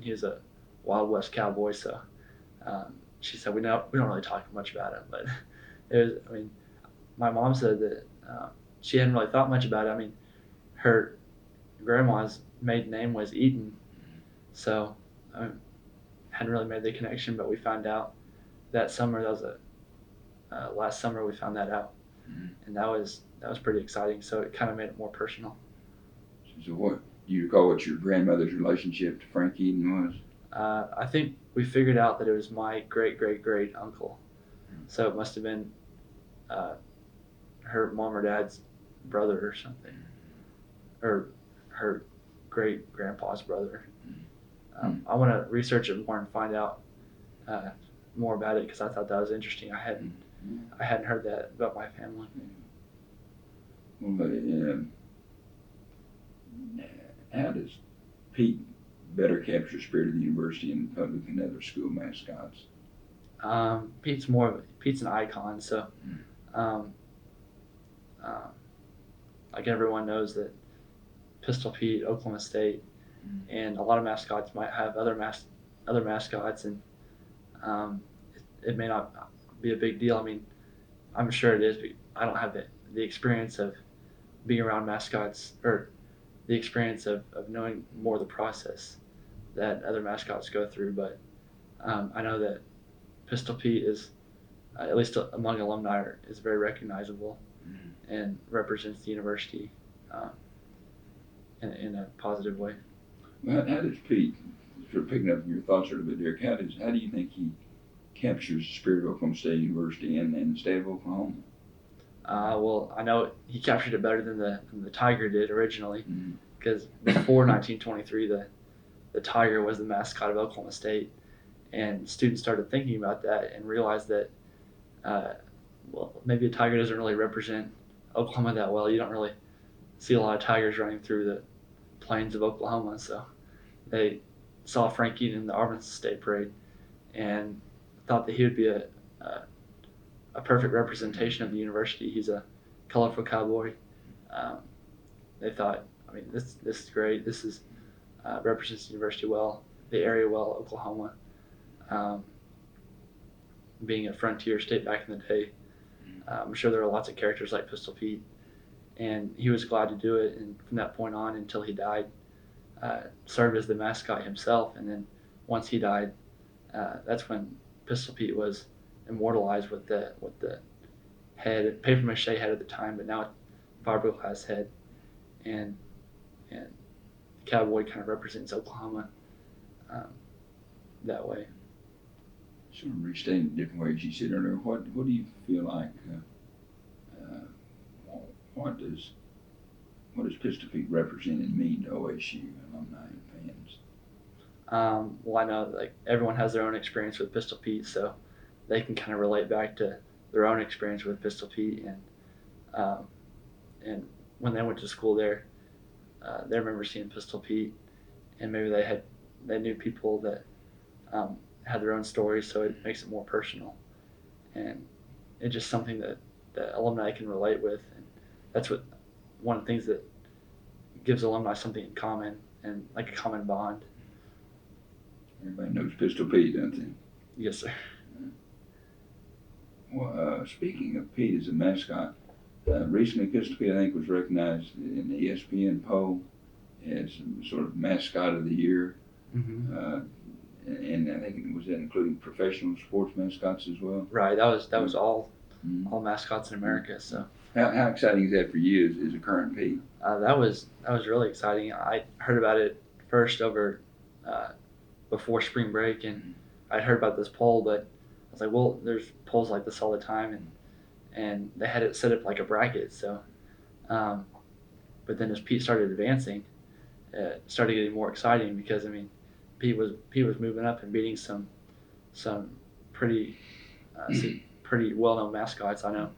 he was a Wild West cowboy. So she said we don't really talk much about him, but it was. I mean, my mom said that she hadn't really thought much about it. I mean, her grandma's maiden name was Eaton, so I mean, hadn't really made the connection. But we found out that summer. That was last summer we found that out, and that was pretty exciting. So it kind of made it more personal. So what do you recall what your grandmother's relationship to Frank Eaton was? I think we figured out that it was my great uncle. So it must have been her mom or dad's brother or something, or her great grandpa's brother. I want to research it more and find out more about it because I thought that was interesting. I hadn't heard that about my family. Well, how does Pete better capture the spirit of the university and the public and other school mascots? Pete's an icon, so like everyone knows that Pistol Pete, Oklahoma State, and a lot of mascots might have other mascots, and it may not be a big deal. I mean, I'm sure it is, but I don't have the experience of being around mascots or the experience of knowing more of the process that other mascots go through. But I know that Pistol Pete is, at least among alumni, is very recognizable and represents the university in a positive way. Well, how does Pete, sort of picking up your thoughts a little bit, Derick, how do you think he captures the spirit of Oklahoma State University and the state of Oklahoma? Well, I know he captured it better than the Tiger did originally, because before 1923, the Tiger was the mascot of Oklahoma State, and students started thinking about that and realized that, well, maybe a tiger doesn't really represent Oklahoma that well. You don't really see a lot of tigers running through the plains of Oklahoma, so they saw Frank Eaton in the Arkansas State Parade and thought that he would be a perfect representation of the university. He's a colorful cowboy. They thought, I mean, this is great. This is represents the university well, the area well, Oklahoma. Being a frontier state back in the day, I'm sure there were lots of characters like Pistol Pete, and he was glad to do it. And from that point on until he died, served as the mascot himself. And then once he died, that's when Pistol Pete was immortalized with the head, paper mache head at the time, but now fiberglass head, and the cowboy kind of represents Oklahoma that way. Sort of restating it different ways you said earlier. What do you feel like? What does Pistol Pete represent and mean to OSU alumni and fans? Well, I know like everyone has their own experience with Pistol Pete, so they can kind of relate back to their own experience with Pistol Pete, and when they went to school there, they remember seeing Pistol Pete, and maybe they knew people that had their own stories, so it makes it more personal, and it's just something that alumni can relate with, and that's what one of the things that gives alumni something in common and like a common bond. Everybody knows Pistol Pete, don't they? Yes, sir. Well, speaking of Pete as a mascot, recently Pistol Pete, I think, was recognized in the ESPN poll as sort of mascot of the year. Mm-hmm. And I think was that including professional sports mascots as well. Right. That was all Mm-hmm. all mascots in America. So How exciting is that for you as a current Pete? that was really exciting. I heard about it first over before spring break, and I heard about this poll, but I was like, well, there's polls like this all the time, and they had it set up like a bracket. So, but then as Pete started advancing, it started getting more exciting because I mean, Pete was moving up and beating some pretty pretty well known mascots. I know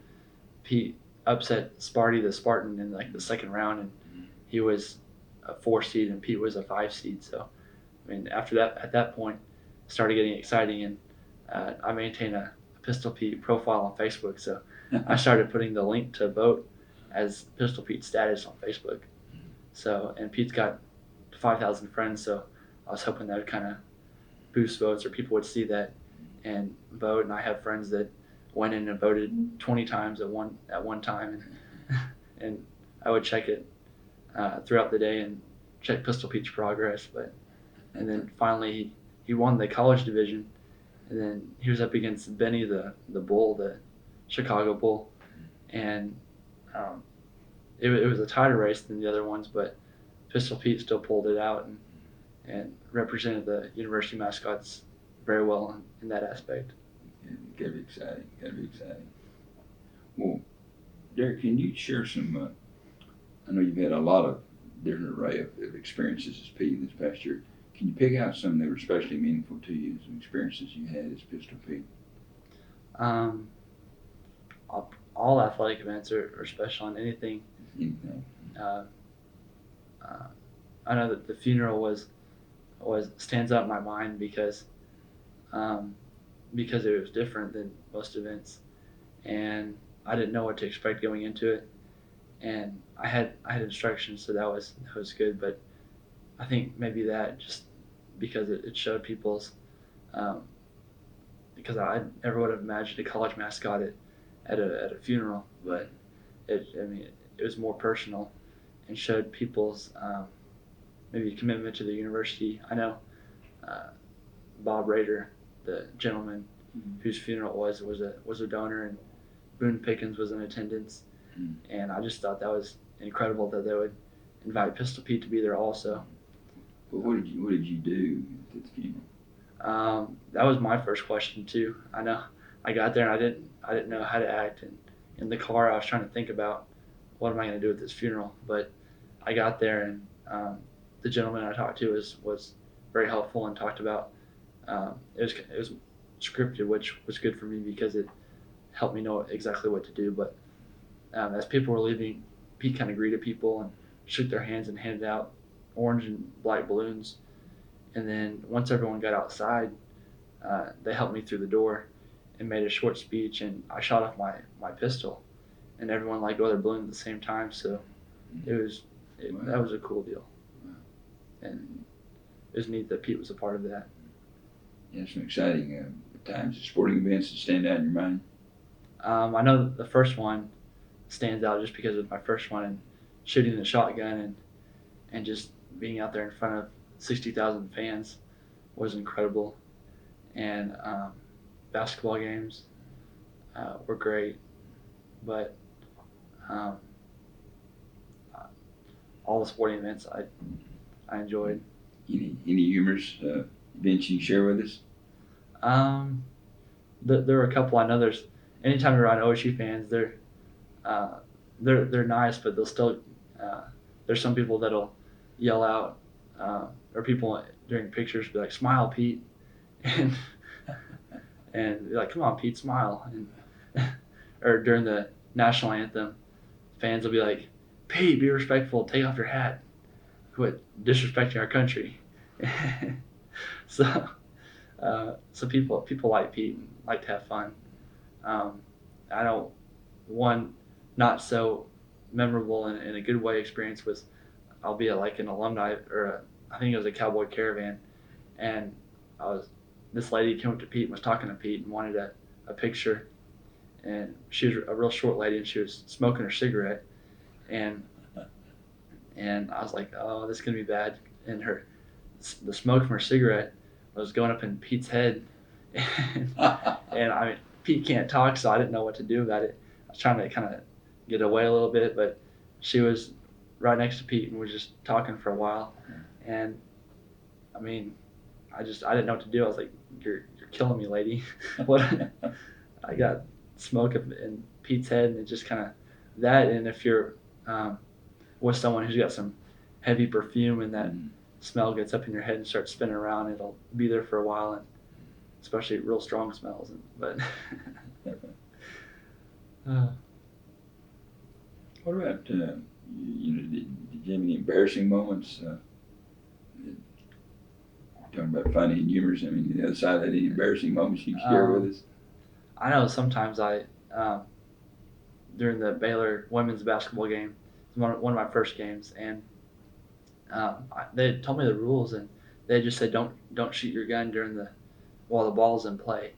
Pete upset Sparty the Spartan in like the second round, and he was a 4 seed and Pete was a 5 seed. So I mean, after that, at that point, it started getting exciting, and I maintain a Pistol Pete profile on Facebook. So I started putting the link to vote as Pistol Pete status on Facebook. So, and Pete's got 5,000 friends, so I was hoping that would kind of boost votes, or people would see that and vote. And I have friends that went in and voted 20 times at one time, and I would check it throughout the day and check Pistol Pete's progress. And then finally he won the college division, and then he was up against Benny the Bull, the Chicago Bull, and it was a tighter race than the other ones, but Pistol Pete still pulled it out and represented the university mascots very well in that aspect. Gotta be exciting. Well, Derick, can you share some? I know you've had a lot of different array of experiences as Pete this past year. Can you pick out some that were especially meaningful to you, some experiences you had as Pistol Pete? All athletic events are special, and anything. I know that the funeral was stands out in my mind because it was different than most events, and I didn't know what to expect going into it, and I had instructions, so that was good. But I think maybe that just because it showed people's because I never would have imagined a college mascot at a funeral, but it was more personal and showed people's maybe commitment to the university. I know Bob Rader, the gentleman whose funeral was a donor, and Boone Pickens was in attendance, and I just thought that was incredible that they would invite Pistol Pete to be there also. Well, what did you do at the funeral? That was my first question too. I know I got there and I didn't know how to act, and in the car I was trying to think about what am I going to do at this funeral. But I got there, and the gentleman I talked to was very helpful and talked about it was scripted, which was good for me because it helped me know exactly what to do. But as people were leaving, Pete kind of greeted people and shook their hands and handed out orange and black balloons. And then once everyone got outside, they helped me through the door and made a short speech, and I shot off my pistol, and everyone let go of their balloon at the same time. So Wow. That was a cool deal. Wow. And it was neat that Pete was a part of that. Yeah, some exciting times, sporting events that stand out in your mind. I know the first one stands out just because it was my first one, and shooting the shotgun and just being out there in front of 60,000 fans was incredible. And basketball games were great, but all the sporting events I enjoyed. Any humorous events you can share with us? There were a couple. I know there's anytime you're around OSU fans, they're nice, but they'll still there's some people that'll yell out, or people during pictures be like, "Smile, Pete," and be like, "Come on, Pete, smile." And or during the national anthem, fans will be like, "Pete, be respectful. Take off your hat. Quit disrespecting our country." So people like Pete and like to have fun. I know one not so memorable in a good way experience was I'll be at like an alumni I think it was a cowboy caravan, and this lady came up to Pete and was talking to Pete and wanted a picture, and she was a real short lady, and she was smoking her cigarette, and I was like, oh, this is gonna be bad. And the smoke from her cigarette was going up in Pete's head, and I mean, Pete can't talk, so I didn't know what to do about it. I was trying to kind of get away a little bit, but she was right next to Pete and was just talking for a while, and I mean, I didn't know what to do. I was like, you're killing me, lady. What? I got smoke in Pete's head, and it just kind of that. And if you're with someone who's got some heavy perfume and that smell gets up in your head and starts spinning around, it'll be there for a while, and especially real strong smells. But what about did you have any embarrassing moments? Talking about funny and humorous. I mean, the other side of that, any embarrassing moments you can share with us? I know sometimes during the Baylor women's basketball game, one of my first games, and they had told me the rules, and they just said don't shoot your gun while the ball's in play.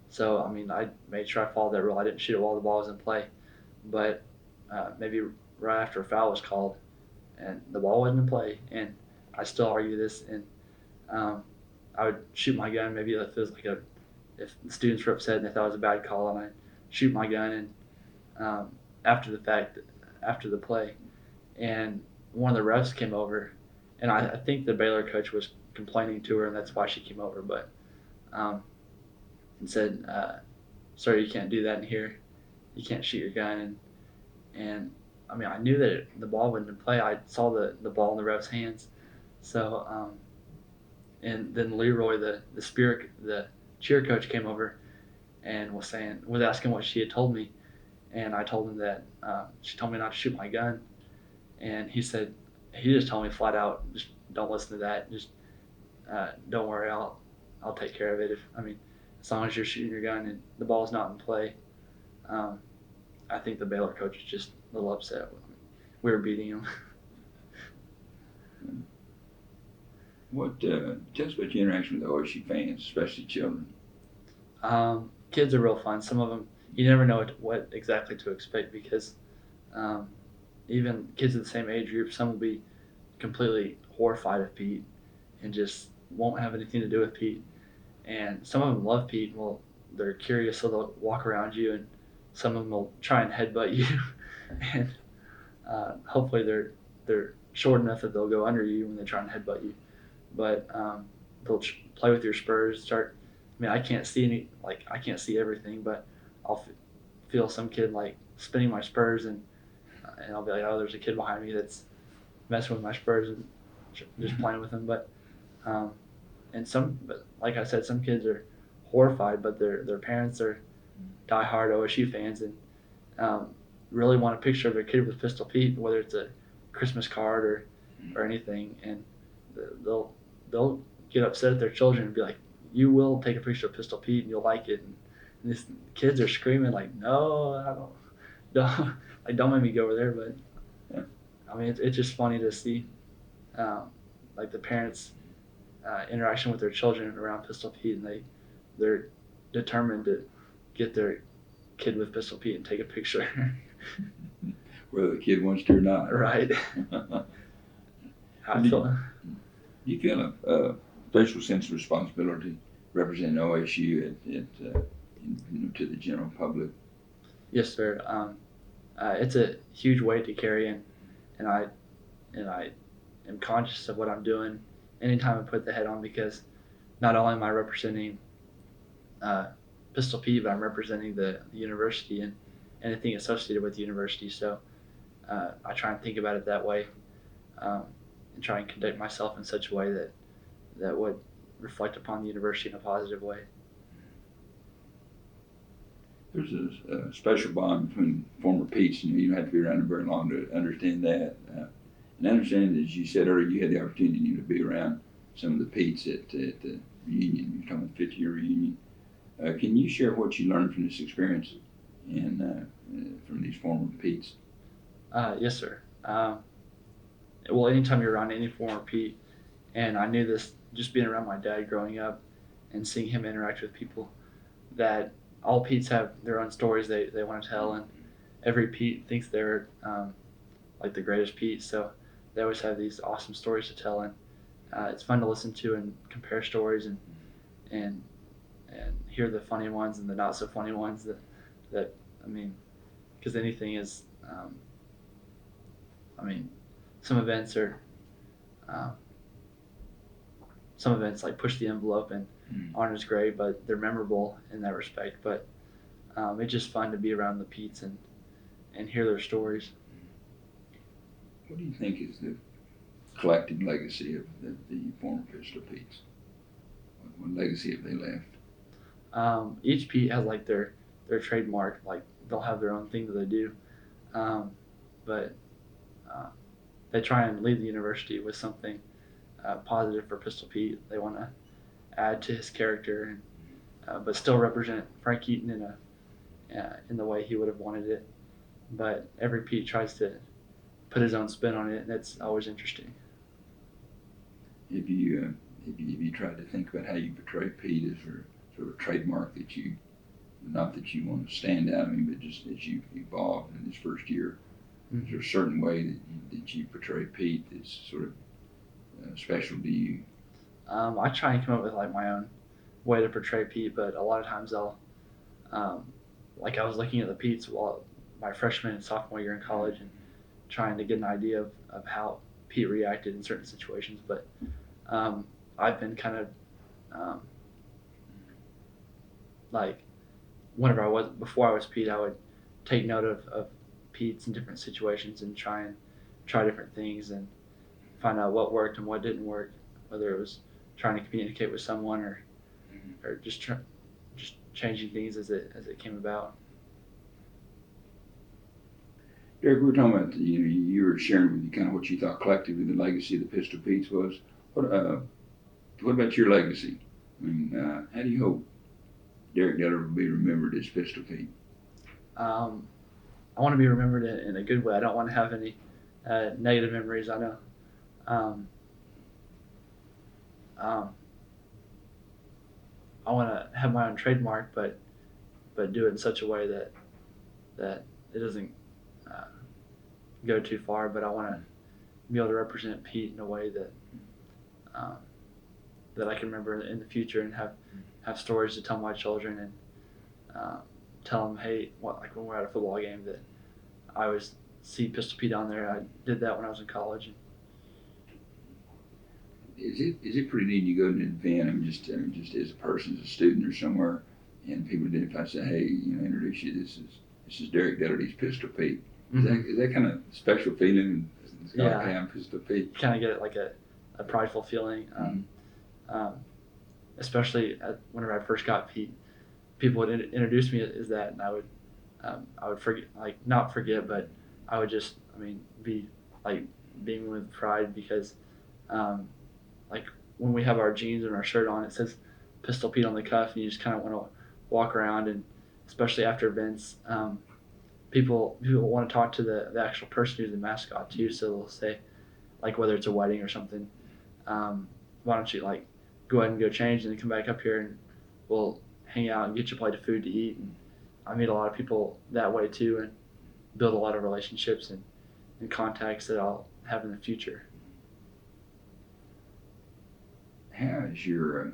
So I mean, I made sure I followed that rule. I didn't shoot it while the ball was in play, but maybe right after a foul was called, and the ball wasn't in play, and I still argue this, and I would shoot my gun. Maybe if it was if the students were upset and they thought it was a bad call, and I'd shoot my gun, and after the play, and one of the refs came over, and I think the Baylor coach was complaining to her, and that's why she came over, but and said, "Sir, you can't do that in here. You can't shoot your gun." And I mean, I knew that the ball wasn't in play. I saw the ball in the ref's hands, so and then Leroy, the cheer coach, came over and was asking what she had told me, and I told him that she told me not to shoot my gun, and he just told me flat out, just don't listen to that, just don't worry, I'll take care of it. As long as you're shooting your gun and the ball's not in play. I think the Baylor coach was just a little upset. We were beating him. Tell us about your interaction with OSU fans, especially children. Kids are real fun. Some of them, you never know what exactly to expect, because even kids of the same age group, some will be completely horrified of Pete and just won't have anything to do with Pete. And some of them love Pete. Well, they're curious, so they'll walk around you, and some of them will try and headbutt you. And hopefully they're short enough that they'll go under you when they try and headbutt you. But they'll play with your spurs. I can't see I can't see everything, but I'll feel some kid spinning my spurs, and I'll be like, oh, there's a kid behind me that's messing with my spurs and just playing with them. But but like I said, some kids are horrified, but their parents are diehard OSU fans, and really want a picture of their kid with Pistol Pete, whether it's a Christmas card or anything, and they'll get upset at their children and be like, you will take a picture of Pistol Pete and you'll like it, and these kids are screaming like, no, I don't make me go over there. But it's just funny to see the parents interaction with their children around Pistol Pete, and they're determined to get their kid with Pistol Pete and take a picture. Whether the kid wants to or not. Right. Do you feel a special sense of responsibility representing OSU to the general public? Yes, sir. It's a huge weight to carry, and I am conscious of what I'm doing anytime I put the head on, because not only am I representing Pistol Pete, but I'm representing the university and anything associated with the university. So I try and think about it that way, and try and conduct myself in such a way that would reflect upon the university in a positive way. There's a special bond between former Petes, and you don't have to be around them very long to understand that. And I understand, as you said earlier, you had the opportunity to be around some of the Petes at the reunion. You're talking 50-year reunion. Can you share what you learned from this experience and from these former Petes? Yes, sir. Well, anytime you're around any former Pete, and I knew this just being around my dad growing up and seeing him interact with people, that all Pete's have their own stories they want to tell, and every Pete thinks they're like the greatest Pete, so they always have these awesome stories to tell, and it's fun to listen to and compare stories and hear the funny ones and the not so funny ones that I mean, because anything is I mean, some events are some events like push the envelope and aren't as great, but they're memorable in that respect. But it's just fun to be around the Pete's and hear their stories. What do you think is the collective legacy of the former Pistol Petes? What legacy have they left? Each Pete has like their trademark, like they'll have their own thing that they do, but they try and leave the university with something positive for Pistol Pete. They want to add to his character, but still represent Frank Eaton in the way he would have wanted it. But every Pete tries to put his own spin on it, and it's always interesting. Have you tried to think about how you portray Pete as sort of a trademark that you, not that you want to stand out, but just as you've evolved in this first year? Mm-hmm. Is there a certain way that you portray Pete that's sort of special to you? I try and come up with like my own way to portray Pete, but a lot of times I'll, like I was looking at the Petes while my freshman and sophomore year in college and trying to get an idea of how Pete reacted in certain situations. But I've been kind of like before I was Pete, I would take note of Pete's in different situations and try different things and find out what worked and what didn't work, whether it was trying to communicate with someone or just changing things as it came about. Derick, we were talking about you were sharing with me kind of what you thought collectively the legacy of the Pistol Petes was. What about your legacy? How do you hope Derick Dillard will be remembered as Pistol Pete? I want to be remembered in a good way. I don't want to have any negative memories. I know. I want to have my own trademark, but do it in such a way that it doesn't go too far. But I want to be able to represent Pete in a way that I can remember in the future and have stories to tell my children and tell them, hey, like when we're at a football game, that I always see Pistol Pete on there. I did that when I was in college. Is it pretty neat you go to an event just as a person, as a student or somewhere, and people identify, say, hey, introduce you. This is Derick Dillard. He's Pistol Pete. Is that kind of special feeling? Yeah. Okay, I'm Pistol Pete. You kind of get like a prideful feeling, especially whenever I first got Pete. People would introduce me as that, and I would forget, like not forget, but I would just, be like beaming with pride because, like when we have our jeans and our shirt on, it says Pistol Pete on the cuff, and you just kind of want to walk around, and especially after events, people want to talk to the actual person who's the mascot too. So they'll say, like whether it's a wedding or something, why don't you like go ahead and go change and then come back up here and we'll hang out and get you a plate of food to eat. And I meet a lot of people that way too, and build a lot of relationships and contacts that I'll have in the future. How is your,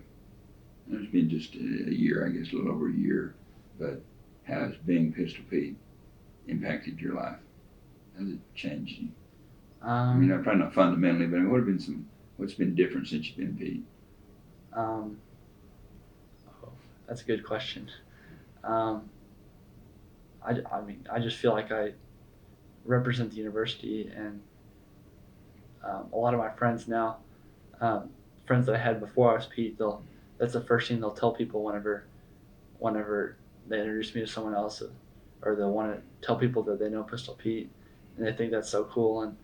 it's been just a year, I guess a little over a year, but how has being Pistol Pete impacted your life? How has it changed you? Probably not fundamentally, but what's been different since you've been Pete? That's a good question. I just feel like I represent the university, and a lot of my friends now, friends that I had before I was Pete, that's the first thing they'll tell people whenever they introduce me to someone else, or they'll want to tell people that they know Pistol Pete, and they think that's so cool, and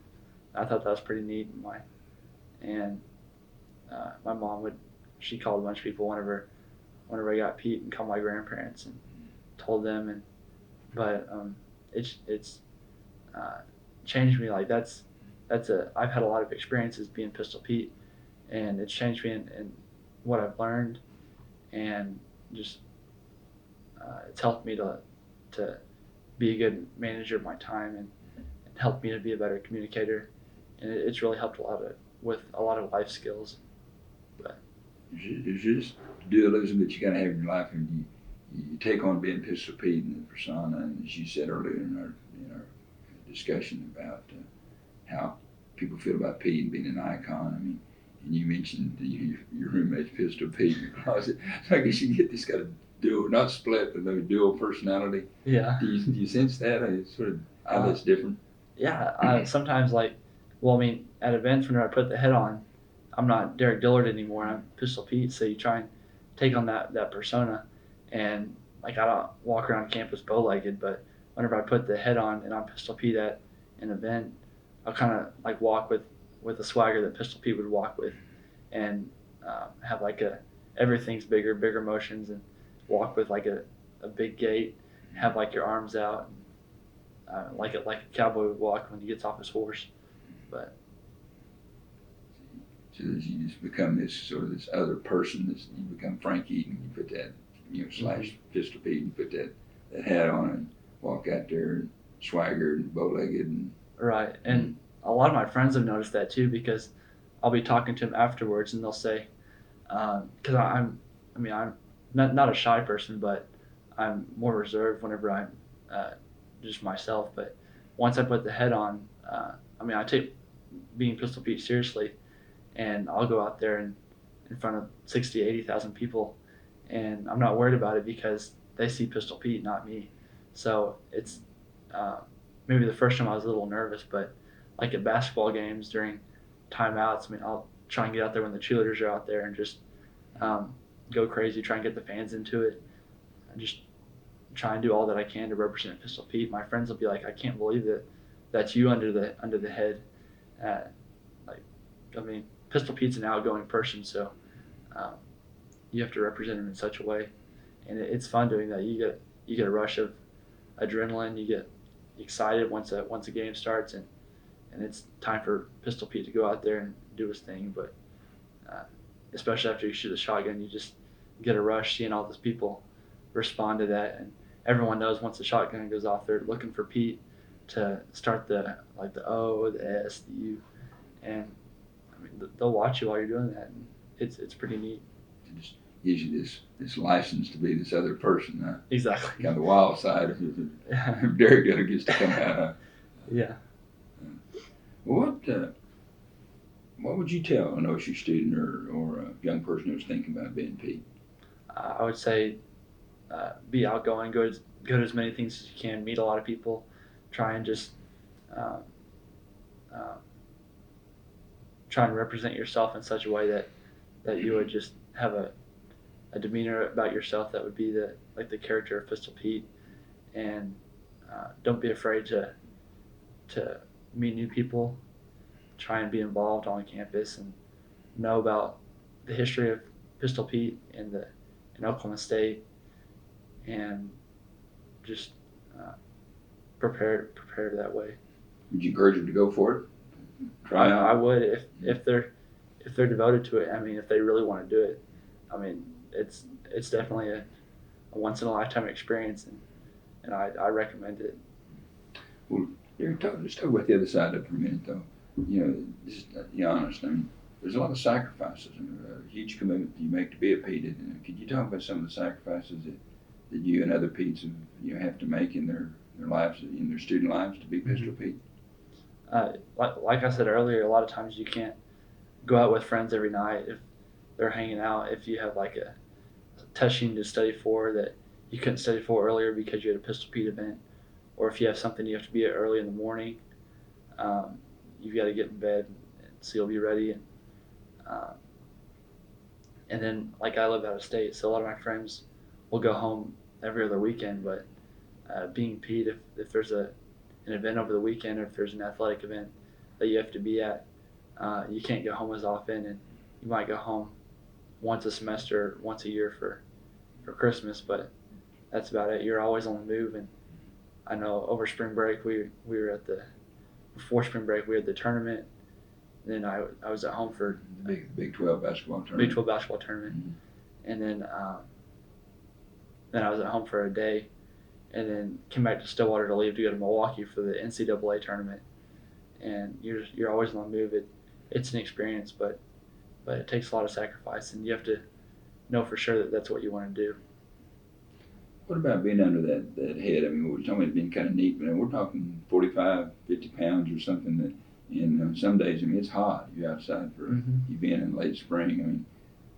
I thought that was pretty neat. My mom she called a bunch of people whenever I got Pete and called my grandparents and told them, but it's changed me. Like I've had a lot of experiences being Pistol Pete, and it's changed me in what I've learned, and just it's helped me to be a good manager of my time and helped me to be a better communicator, and it's really helped with a lot of life skills. But there's just dualism that you got to have in your life, and you take on being Pistol Pete and the persona, and as you said earlier in our discussion about how people feel about Pete and being an icon. I mean, and you mentioned your roommate's Pistol Pete in the closet. So I guess you get this kind of dual, not split, but maybe dual personality. yeah, Do you sense that? It's sort of how that's different. yeah. Sometimes at events whenever I put the head on, I'm not Derick Dillard anymore. I'm Pistol Pete. So you try and take on that persona, and I don't walk around campus bow-legged, but whenever I put the head on and I'm Pistol Pete at an event, I'll kind of walk with the swagger that Pistol Pete would walk with, and have everything's bigger motions, and walk with a big gait, have your arms out, like a cowboy would walk when he gets off his horse. But so you just become this other person. You become Frank Eaton. You put that slash Pistol Pete. You put that hat on and walk out there and swagger and bow-legged and right. And a lot of my friends have noticed that too, because I'll be talking to them afterwards and they'll say, because I'm not a shy person, but I'm more reserved whenever I'm just myself. But once I put the head on, I take being Pistol Pete seriously, and I'll go out there and in front of 60, 80,000 people, and I'm not worried about it because they see Pistol Pete, not me. So it's maybe the first time I was a little nervous, but at basketball games during timeouts, I'll try and get out there when the cheerleaders are out there and just go crazy, try and get the fans into it, and just try and do all that I can to represent Pistol Pete. My friends will be like, "I can't believe that's you under the head." Pistol Pete's an outgoing person, so you have to represent him in such a way, and it's fun doing that. You get a rush of adrenaline. You get excited once a game starts, and it's time for Pistol Pete to go out there and do his thing. But especially after you shoot a shotgun, you just get a rush seeing all those people respond to that, and everyone knows once the shotgun goes off, they're looking for Pete to start the O, the S, the U, and they'll watch you while you're doing that, and it's pretty neat. It just gives you this license to be this other person. Exactly. Kind of the wild side of Derick Dillard gets to come out. Yeah. What would you tell an OSU student or a young person who's thinking about being Pete? I would say be outgoing, go to as many things as you can, meet a lot of people, try and just try and represent yourself in such a way that you would just have a demeanor about yourself that would be the character of Pistol Pete, and don't be afraid to meet new people, try and be involved on campus, and know about the history of Pistol Pete in Oklahoma State, and just prepare that way. Would you encourage them to go for it? Try out? I would if they're devoted to it. If they really want to do it. It's definitely a once in a lifetime experience, and I recommend it. Well, let's talk about the other side of it for a minute, though. Just be honest. There's a lot of sacrifices and a huge commitment you make to be a Pete. And could you talk about some of the sacrifices that you and other Petes have to make in their lives, in their student lives, to be Pistol Pete? Like I said earlier, a lot of times you can't go out with friends every night if they're hanging out. If you have a test you need to study for that you couldn't study for earlier because you had a Pistol Pete event, or if you have something you have to be at early in the morning, you've got to get in bed so you'll be ready. And then I live out of state, so a lot of my friends will go home every other weekend. But being Pete, if there's an event over the weekend, or if there's an athletic event that you have to be at, you can't go home as often, and you might go home once a semester, once a year for Christmas, but that's about it. You're always on the move. And I know over spring break we were before spring break we had the tournament, and then I was at home for the Big 12 basketball tournament. Big 12 basketball tournament, and then Then I was at home for a day, and then came back to Stillwater to leave to go to Milwaukee for the NCAA tournament. And you're always on the move. It's an experience, but it takes a lot of sacrifice, and you have to know for sure that that's what you want to do. What about being under that head? I mean, we're talking about being kind of neat, but we're talking 45, 50 pounds or something that, in some days, I mean, it's hot. You're outside for, you being in late spring. I mean,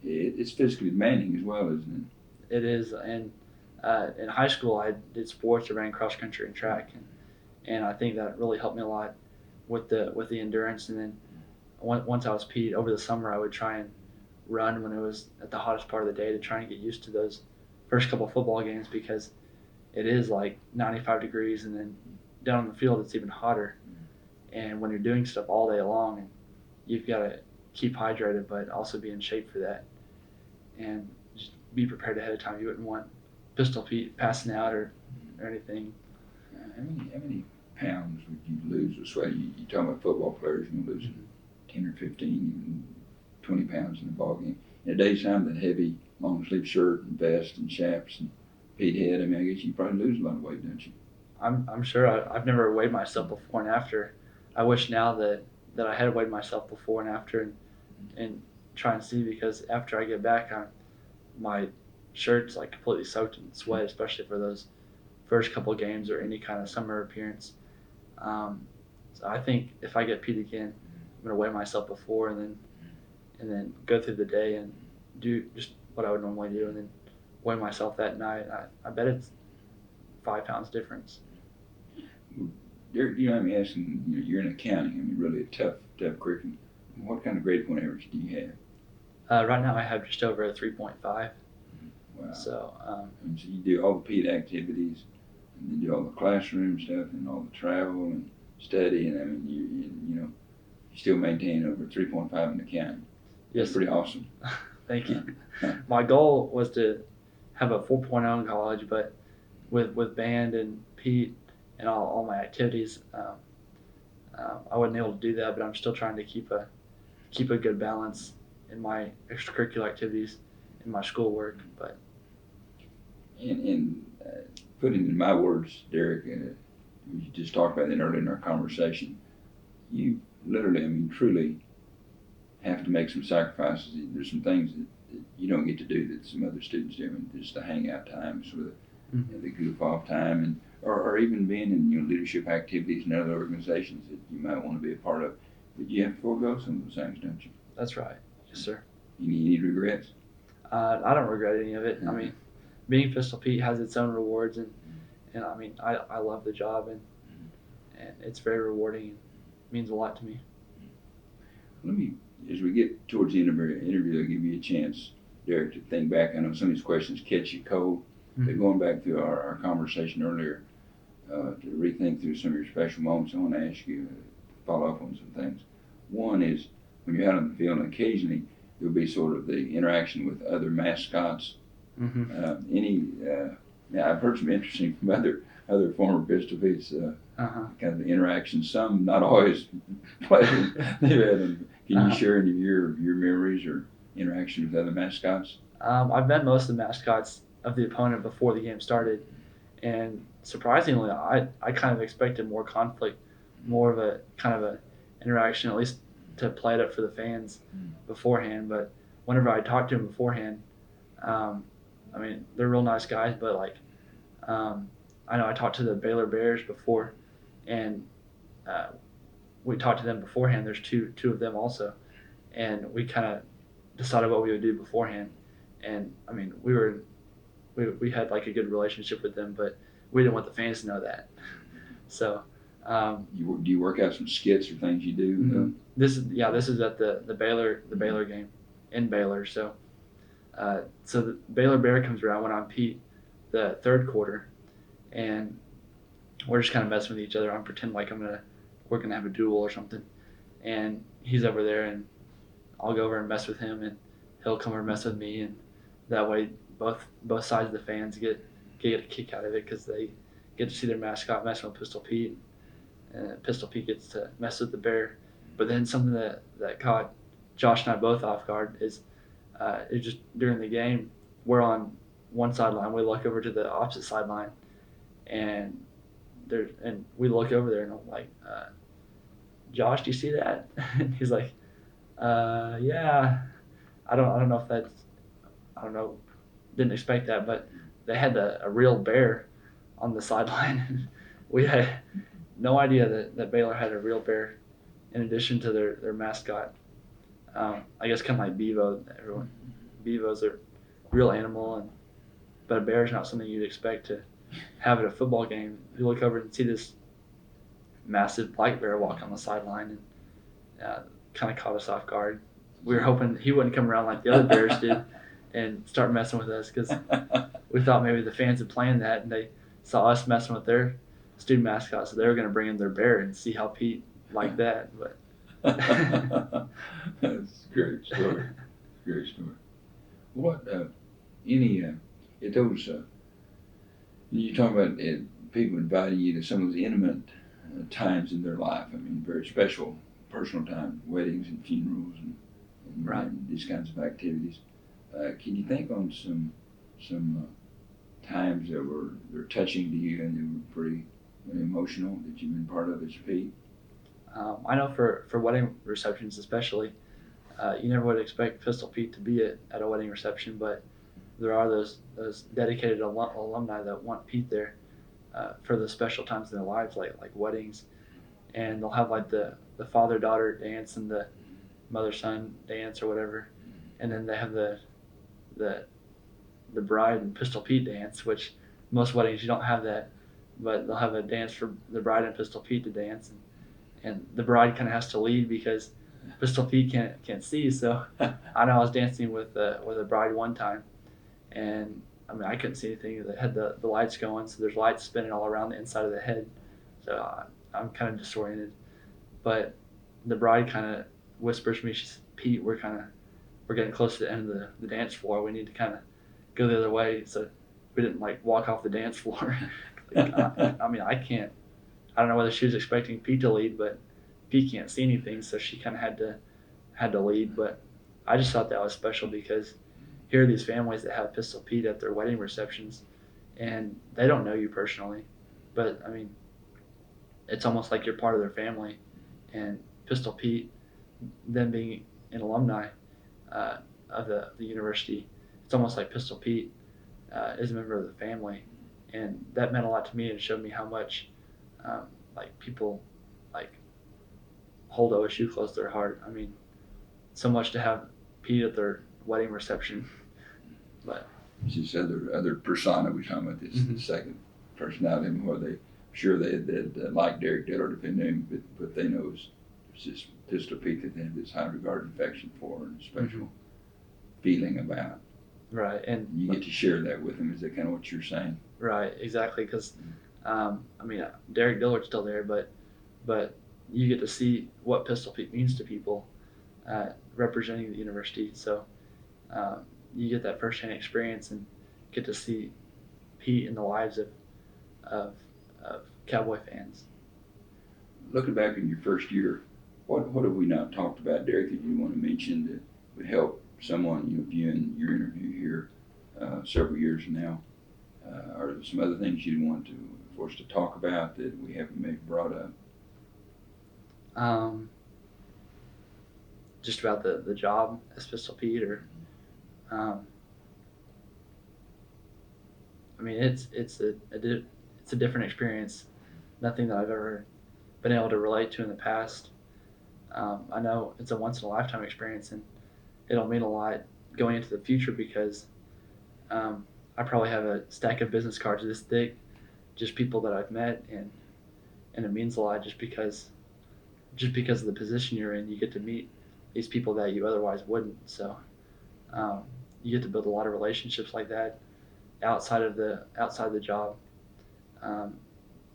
it's physically demanding as well, isn't it? It is. And in high school, I did sports. I ran cross country and track, and I think that really helped me a lot with the endurance. And then once I was Pete, over the summer, I would try and run when it was at the hottest part of the day to try and get used to those first couple of football games, because it is like 95 degrees, and then down on the field it's even hotter. And when you're doing stuff all day long, and you've got to keep hydrated but also be in shape for that, and just be prepared ahead of time. You wouldn't want Pistol Pete passing out or anything. How many pounds would you lose with sweat? You talking about football players, you losing 10 or 15, even 20 pounds in a ball game. In a day's time, that heavy long sleeve shirt and vest and chaps and Pete head, I mean, I guess you probably lose a lot of weight, don't you? I'm sure. I've never weighed myself before and after. I wish now that I had weighed myself before and after, and try and see, because after I get back, my shirt's like completely soaked in sweat, especially for those first couple games or any kind of summer appearance. So I think if I get Pete again, I'm gonna weigh myself before, and then go through the day and do just what I would normally do, and then weigh myself that night. I bet it's 5 pounds difference. I'm asking, you're in accounting. I mean, really a tough curriculum. What kind of grade point average do you have? Right now I have just over a 3.5. Wow. So, and so you do all the Pete activities, and then do all the classroom stuff, and all the travel and study, and I mean, you still maintain over 3.5 in accounting. Yes. That's pretty awesome. Thank you. My goal was to have a 4.0 in college, but with band and Pete and all my activities, I wasn't able to do that. But I'm still trying to keep a good balance in my extracurricular activities, in my schoolwork. But and putting in my words, Derick, we just talked about that earlier in our conversation. You literally, I mean, truly have to make some sacrifices. There's some things that you don't get to do that some other students do. I mean, just the hangout time, sort of the goof off time, and or even being in leadership activities and other organizations that you might want to be a part of. But you have to forego some of those things, don't you? That's right. Yes, sir. Any regrets? I don't regret any of it. I mean, being Pistol Pete has its own rewards, and I mean, I love the job, and it's very rewarding and means a lot to me. Let me, as we get towards the end of our interview, I'll give you a chance, Derick, to think back. I know some of these questions catch you cold, but going back through our conversation earlier, to rethink through some of your special moments, I want to ask you to follow up on some things. One is, when you're out on the field, and occasionally there'll be sort of the interaction with other mascots. I've heard some interesting from other former Pistol Pete's kind of interactions. Some not always pleasant. Can you share any of your memories or interaction with other mascots? I've met most of the mascots of the opponent before the game started, and surprisingly, I kind of expected more conflict, more of a kind of a interaction, at least to play it up for the fans beforehand. But whenever I talked to them beforehand, I mean, they're real nice guys, but I know I talked to the Baylor Bears before, and we talked to them beforehand. There's two of them also, and we kind of decided what we would do beforehand. And I mean, we had like a good relationship with them, but we didn't want the fans to know that. So, do you work out some skits or things you do? This is at the Baylor game in Baylor. So the Baylor Bear comes around when I'm Pete, the third quarter, and we're just kind of messing with each other. I'm pretending like we're gonna have a duel or something, and he's over there, and I'll go over and mess with him, and he'll come over and mess with me, and that way both sides of the fans get a kick out of it, because they get to see their mascot messing with Pistol Pete, and Pistol Pete gets to mess with the bear. But then something that caught Josh and I both off guard is just during the game, we're on one sideline. We look over to the opposite sideline, and we look over there, and I'm like, Josh, do you see that? And he's like, yeah. I don't know if that's, I don't know, didn't expect that, but they had a real bear on the sideline. We had no idea that Baylor had a real bear in addition to their mascot. I guess kind of like Bevo. Bevo's a real animal, but a bear is not something you'd expect to have at a football game. You look over and see this massive black bear walk on the sideline, and kind of caught us off guard. We were hoping he wouldn't come around like the other bears did and start messing with us, because we thought maybe the fans had planned that and they saw us messing with their student mascot, so they were going to bring in their bear and see how Pete liked that. But that's a great story. Great story. What any at those you talk about people inviting you to some of those intimate times in their life. I mean, very special personal time, weddings and funerals and Right. and these kinds of activities. Can you think on some times that they're touching to you and they were pretty emotional that you've been part of as Pete? I know for wedding receptions especially, you never would expect Pistol Pete to be at a wedding reception, but there are those dedicated alumni that want Pete there for the special times in their lives, like weddings, and they'll have like the father-daughter dance and the mother-son dance or whatever, and then they have the bride and Pistol Pete dance, which most weddings you don't have that, but they'll have a dance for the bride and Pistol Pete to dance, and the bride kind of has to lead because Pistol Pete can't see. So I know I was dancing with a bride one time, and I mean I couldn't see anything. They had the lights going, so there's lights spinning all around the inside of the head, so I'm kind of disoriented. But the bride kind of whispers to me, she says, "Pete, we're getting close to the end of the dance floor. We need to kind of go the other way." So we didn't like walk off the dance floor. I mean, I don't know whether she was expecting Pete to lead, but Pete can't see anything, so she kind of had to lead. But I just thought that was special because here are these families that have Pistol Pete at their wedding receptions, and they don't know you personally, but I mean, it's almost like you're part of their family. And Pistol Pete, them being an alumni of the university, it's almost like Pistol Pete is a member of the family, and that meant a lot to me and showed me how much like people like hold OSU close to their heart. I mean, so much to have Pete at their wedding reception. But It's this other persona we're talking about, this second personality, where they'd like Derick Dillard if they knew him, but they know it's this Pistol Pete that they have this high regard and affection for and special feeling about. Right, and you get to share that with them. Is that kind of what you're saying? Right, exactly. Because I mean, Derick Dillard's still there, but you get to see what Pistol Pete means to people representing the university. So you get that firsthand experience and get to see Pete in the lives of Cowboy fans. Looking back in your first year, what have we not talked about, Derick, that you want to mention that would help someone viewing your interview here several years from now? Are there some other things you'd want for us to talk about that we haven't maybe brought up? Just about the job as Pistol Pete, or I mean, it's a different experience. Nothing that I've ever been able to relate to in the past. I know it's a once in a lifetime experience, and it'll mean a lot going into the future because I probably have a stack of business cards this thick, just people that I've met, and it means a lot just because of the position you're in. You get to meet these people that you otherwise wouldn't. So you get to build a lot of relationships like that outside the job.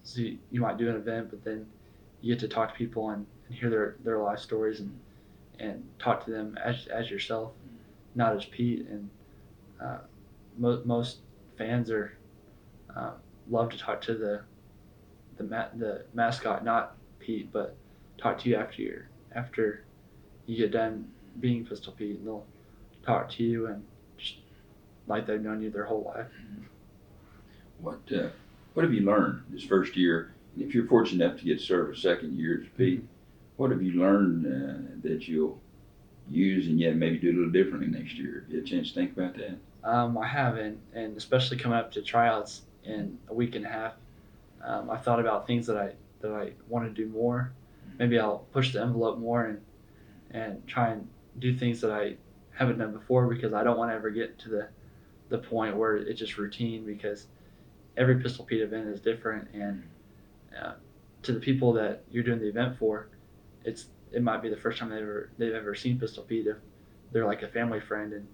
So you might do an event, but then you get to talk to people and hear their life stories and talk to them as yourself, not as Pete. And most fans love to talk to the mascot, not Pete, but talk to you after you get done being Pistol Pete, and they'll talk to you and just like they've known you their whole life. What have you learned this first year? And if you're fortunate enough to get served a second year as Pete, what have you learned that you'll use and yet maybe do a little differently next year? Have you had a chance to think about that? I haven't, and especially coming up to tryouts in a week and a half, I thought about things that I want to do more. Maybe I'll push the envelope more and try and do things that I haven't done before, because I don't want to ever get to the point where it's just routine, because every Pistol Pete event is different, and to the people that you're doing the event for, it might be the first time they've ever seen Pistol Pete. If they're like a family friend, and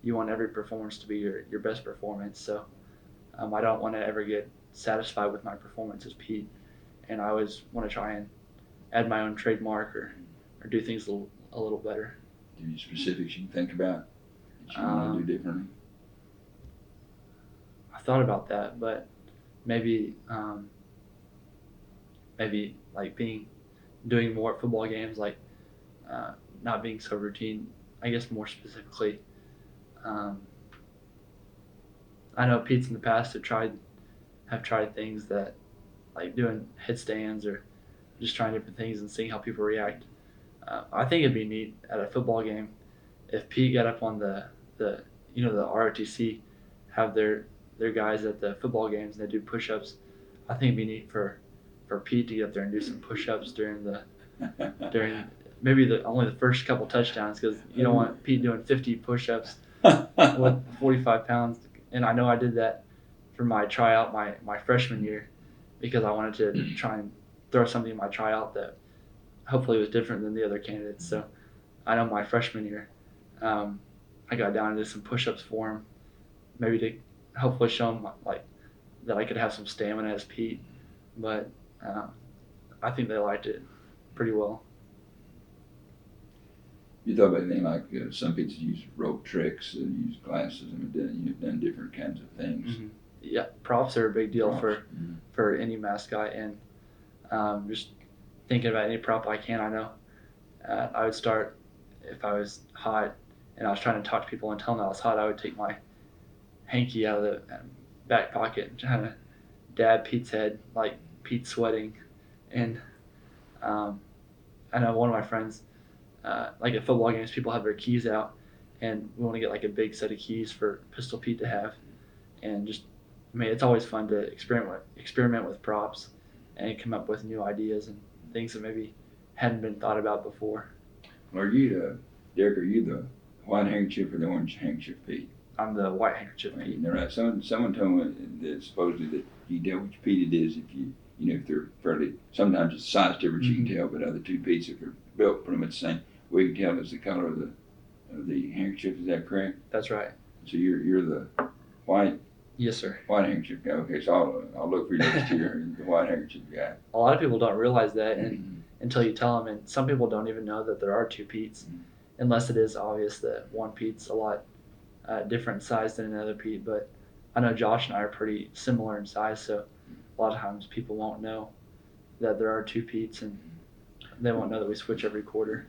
you want every performance to be your best performance. So I don't want to ever get satisfied with my performance as Pete, and I always want to try and add my own trademark or do things a little better. Any specifics you can think about that you want to do differently? I thought about that, but maybe like doing more at football games, like not being so routine. I guess more specifically, I know Pete's in the past have tried things that, like doing headstands or just trying different things and seeing how people react. I think it'd be neat at a football game if Pete got up on the ROTC, have their guys at the football games and they do push-ups. I think it'd be neat for Pete to get up there and do some push-ups during maybe only the first couple touchdowns, because you don't want Pete doing 50 push-ups with 45 pounds. And I know I did that for my tryout my freshman year, because I wanted to try and throw something in my tryout that hopefully was different than the other candidates. So I know my freshman year, I got down and did some push-ups for him, maybe to hopefully show him like that I could have some stamina as Pete. But I think they liked it pretty well. You thought about anything like some people use rope tricks, use glasses, and you've done different kinds of things. Mm-hmm. Yeah, props are a big deal for any mascot, and just thinking about any prop I can. I know I would start, if I was hot and I was trying to talk to people and tell them I was hot, I would take my hanky out of the back pocket and try to dab Pete's head, like Pete's sweating. And I know one of my friends, like at football games, people have their keys out, and we want to get like a big set of keys for Pistol Pete to have. And just, I mean, it's always fun to experiment with props and come up with new ideas and things that maybe hadn't been thought about before. Well, Derick, are you the white handkerchief or the orange handkerchief Pete? I'm the white handkerchief Pete. Right. Right. Someone told me that supposedly that you tell which Pete it is if if they're fairly, sometimes it's size difference you can tell, but other two Petes, if they're built pretty much the same, we can tell is the color of the handkerchief. Is that correct? That's right. So you're the white. Yes, sir. White handkerchief guy. Okay, so I'll look for you next year. The white handkerchief guy. A lot of people don't realize that until you tell them, and some people don't even know that there are two Petes, unless it is obvious that one Pete's a lot different size than another Pete. But I know Josh and I are pretty similar in size, so a lot of times people won't know that there are two Petes, and they won't know that we switch every quarter.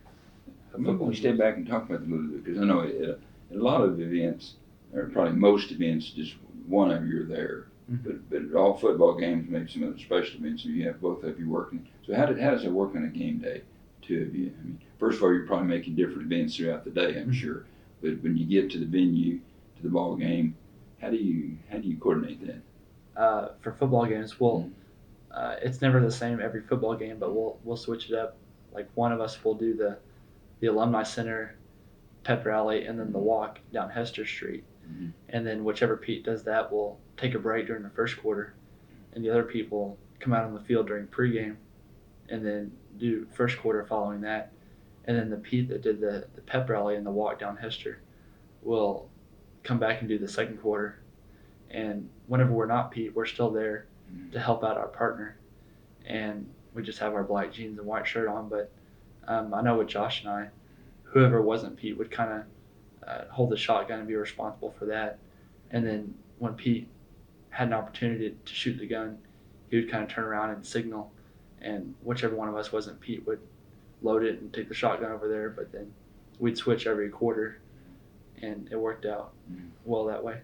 Maybe we step back and talk about it a little bit, because I know at a lot of events, or probably most events, just one of you are there. But at all football games, maybe some other special events, you have both of you working. So how does it work on a game day, two of you? I mean, first of all, you're probably making different events throughout the day, I'm sure. But when you get to the venue, to the ball game, how do you coordinate that? For football games, it's never the same every football game, but we'll switch it up. Like one of us will do the Alumni Center pep rally and then the walk down Hester Street. And then whichever Pete does that will take a break during the first quarter, and the other Pete will come out on the field during pregame and then do first quarter following that. And then the Pete that did the pep rally and the walk down Hester will come back and do the second quarter. And whenever we're not Pete, we're still there to help out our partner, and we just have our black jeans and white shirt on. But I know with Josh and I, whoever wasn't Pete would kind of hold the shotgun and be responsible for that. And then when Pete had an opportunity to shoot the gun, he would kind of turn around and signal, and whichever one of us wasn't Pete would load it and take the shotgun over there. But then we'd switch every quarter, and it worked out well that way.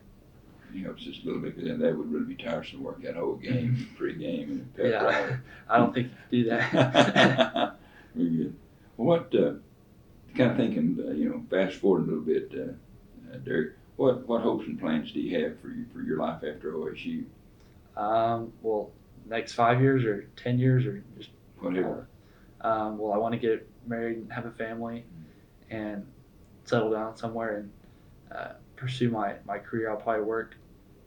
It helps us a little bit, because that would really be tiresome to work that whole game, pre-game, and pep Yeah, rally. I don't think you could do that. Very good. Well, what kind of thinking? Fast forward a little bit, Derick. What hopes and plans do you have for your life after OSU? Well, next 5 years or 10 years or just Whatever. well, I want to get married and have a family and settle down somewhere and pursue my career. I'll probably work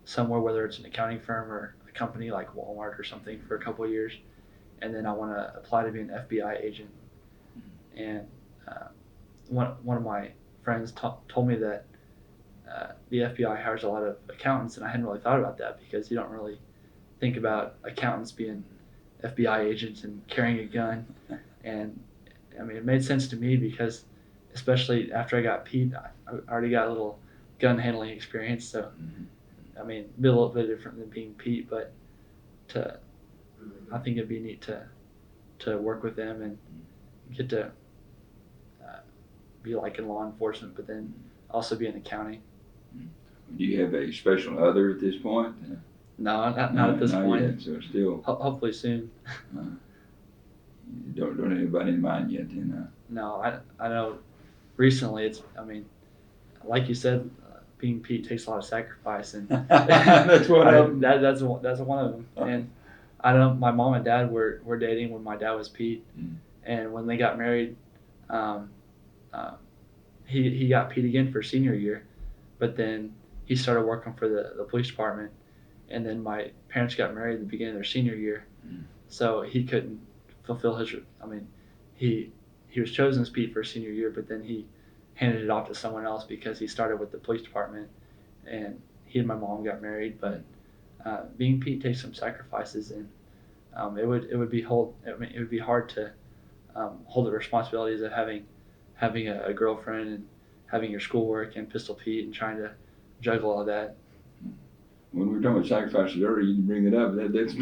somewhere, whether it's an accounting firm or a company like Walmart or something, for a couple of years. And then I want to apply to be an FBI agent. And one of my friends told me that the FBI hires a lot of accountants, and I hadn't really thought about that, because you don't really think about accountants being FBI agents and carrying a gun. And I mean, it made sense to me, because especially after I got Pete, I already got a little gun handling experience. So I mean, it'd be a little bit different than being Pete, but I think it'd be neat to work with them and get to be like in law enforcement, but then also be in accounting. Do you have a special other at this point? No, not at this point. Yet, so still. Hopefully soon. Don't have anybody in mind yet, then. No, I know. Recently, I mean, like you said, being Pete takes a lot of sacrifice, and That's one of them. That's one of them. And I know my mom and dad were dating when my dad was Pete, and when they got married, he got Pete again for senior year, but then he started working for the police department, and then my parents got married at the beginning of their senior year, so he couldn't fulfill his. I mean, he was chosen as Pete for senior year, but then he handed it off to someone else because he started with the police department, and he and my mom got married. But being Pete takes some sacrifices, and it would be hard to hold the responsibilities of having a girlfriend and having your schoolwork and Pistol Pete and trying to juggle all that. When we were talking about sacrifices earlier, you didn't bring it up. That's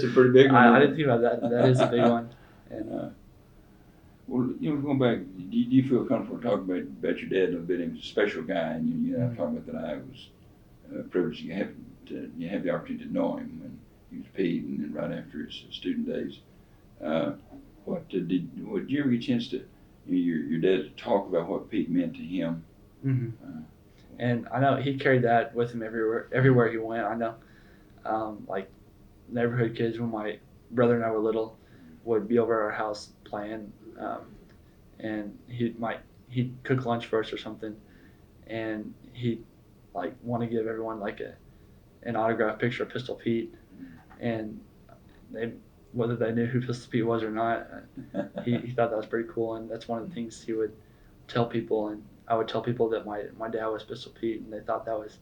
a pretty big one. I didn't think about that. That is a big one. And well, going back, do you feel comfortable talking about your dad a little bit? He was a special guy, and you know, I'm talking about that. I was privileged to have the opportunity to know him when he was Pete, and then right after his student days. Did you ever get a chance to your dad to talk about what Pete meant to him? Mm-hmm. And I know he carried that with him everywhere he went. I know, like neighborhood kids, when my brother and I were little, would be over at our house playing, and he'd cook lunch for us or something, and he'd like want to give everyone like an autographed picture of Pistol Pete, and whether they knew who Pistol Pete was or not, he thought that was pretty cool, and that's one of the things he would tell people. And I would tell people that my dad was Pistol Pete, and they thought that was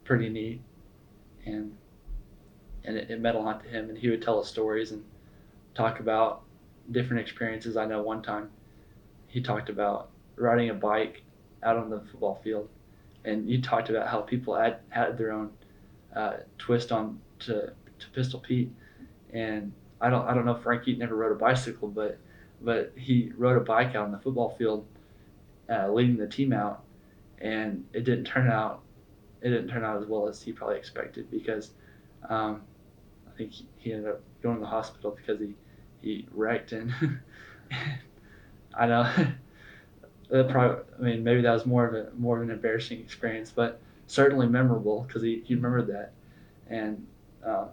pretty neat, and it meant a lot to him. And he would tell us stories and talk about different experiences. I know one time he talked about riding a bike out on the football field, and he talked about how people had their own twist on to Pistol Pete. And I don't know if Frank Eaton ever rode a bicycle, but he rode a bike out on the football field, leading the team out, and it didn't turn out as well as he probably expected, because I think he ended up going to the hospital because he wrecked. And I know that probably, I mean, maybe that was more of an embarrassing experience, but certainly memorable, because he remembered that. And I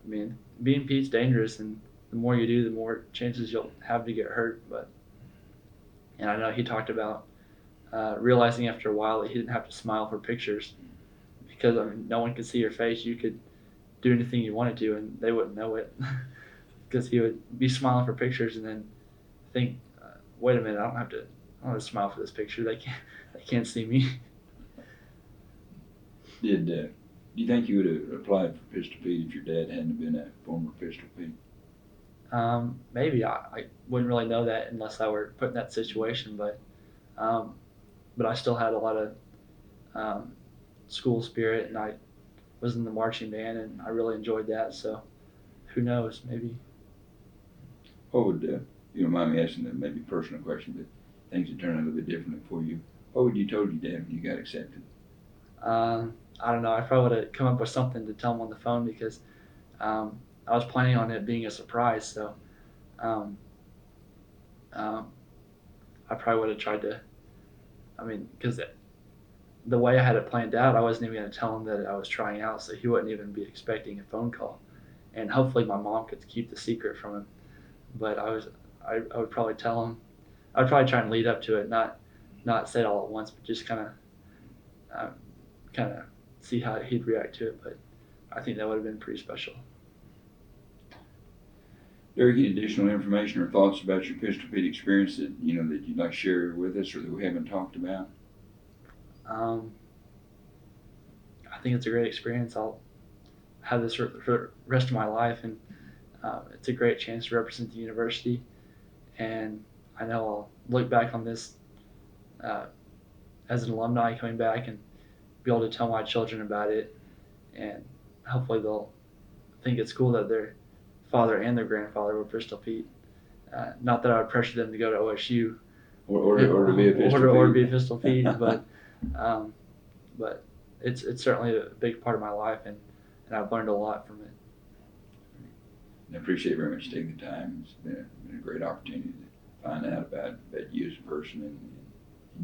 mean, being Pete's dangerous, and the more you do, the more chances you'll have to get hurt. And I know he talked about realizing after a while that he didn't have to smile for pictures, because I mean, no one could see your face. You could do anything you wanted to, and they wouldn't know it, because he would be smiling for pictures and then think, "Wait a minute, I don't have to smile for this picture. They can't see me." Do you think you would have applied for Pistol Pete if your dad hadn't been a former Pistol Pete? Maybe I wouldn't really know that unless I were put in that situation, but I still had a lot of school spirit, and I was in the marching band, and I really enjoyed that. So who knows? Maybe. What would you don't mind me asking that maybe personal question, but things that turned out a little bit differently for you? What would you told your dad when you got accepted? I don't know. I probably would have come up with something to tell him on the phone because I was planning on it being a surprise. So um, um, I probably would have tried to. I mean, because the way I had it planned out, I wasn't even going to tell him that I was trying out, so he wouldn't even be expecting a phone call. And hopefully, my mom could keep the secret from him. But I would probably tell him. I'd probably try and lead up to it, not say it all at once, but just uh, kind of see how he'd react to it. But I think that would have been pretty special. Derick, any additional information or thoughts about your Pistol Pete experience that that you'd like to share with us or that we haven't talked about? I think it's a great experience. I'll have this for the rest of my life, and it's a great chance to represent the university. And I know I'll look back on this uh, as an alumni coming back and be able to tell my children about it, and hopefully they'll think it's cool that their father and their grandfather were Pistol Pete. Not that I would pressure them to go to OSU Or to be a Pistol or to Pete. be a Pistol Pete, um, but it's certainly a big part of my life, and I've learned a lot from it. I appreciate very much taking the time. It's been a great opportunity to find out about you as a person and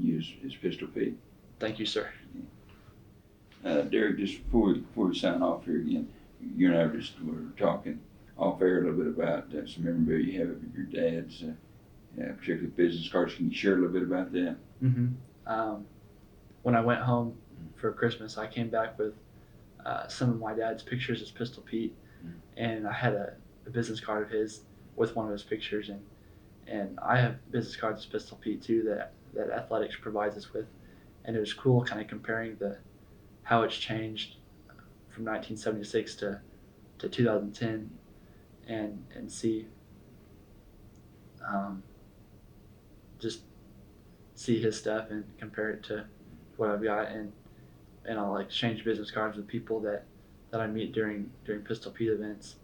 you as Pistol Pete. Thank you, sir. Derick, just before we sign off here again, you and I were talking off air a little bit about some memorabilia you have of your dad's, particularly business cards. Can you share a little bit about that? Mm-hmm. When I went home for Christmas, I came back with some of my dad's pictures as Pistol Pete, and I had a business card of his with one of his pictures, and I have business cards as Pistol Pete too that athletics provides us with, and it was cool kind of comparing how it's changed from 1976 to 2010, and see just see his stuff and compare it to what I've got, and I'll exchange business cards with people that I meet during Pistol Pete events,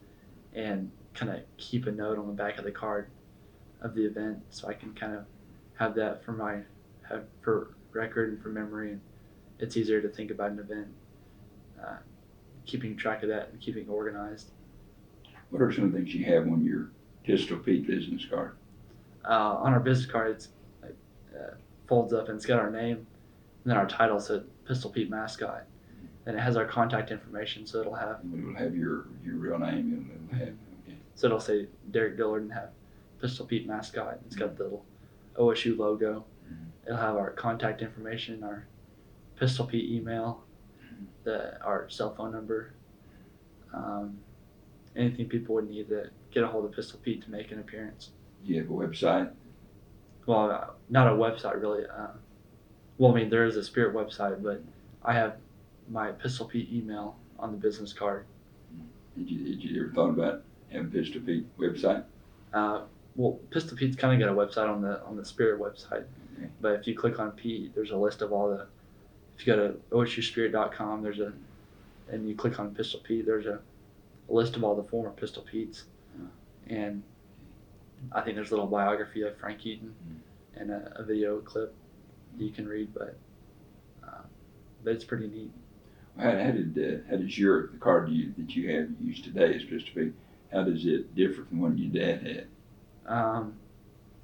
and kind of keep a note on the back of the card of the event, so I can kind of have that for record and for memory, and it's easier to think about an event, keeping track of that and keeping organized. What are some of the things you have on your Pistol Pete business card? On our business card, it's folds up and it's got our name, and then our title said Pistol Pete Mascot, and it has our contact information, so it'll have your real name. It'll have okay. So it'll say Derick Dillard and have Pistol Pete Mascot. It's got the little OSU logo. It'll have our contact information, our Pistol Pete email, our cell phone number, anything people would need to get a hold of Pistol Pete to make an appearance. Do you have a website? Well, not a website really. Well, I mean, there is a Spirit website, but I have my Pistol Pete email on the business card. Did you ever thought about having Pistol Pete website? Well, Pistol Pete's kind of got a website on the Spirit website, okay. But if you click on Pete, there's a list of all the. If you go to OHRP.com, and you click on Pistol Pete, there's a list of all the former Pistol Petes, and I think there's a little biography of Frank Eaton and a video clip that you can read, but it's pretty neat. How does the card that you have used today as Pistol Pete, how does it differ from one your dad had?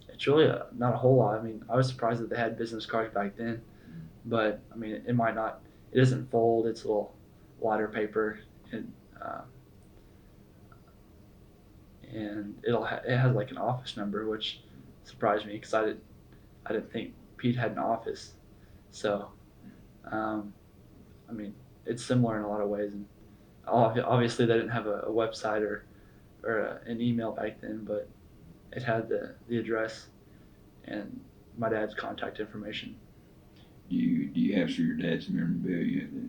It's really not a whole lot. I mean, I was surprised that they had business cards back then, but I mean, it might not. It doesn't fold. It's a little lighter paper, and it has like an office number, which surprised me because I didn't think Pete had an office. So, I mean, it's similar in a lot of ways, and obviously they didn't have a website or an email back then, but it had the address and my dad's contact information. Do you have some of your dad's memorabilia that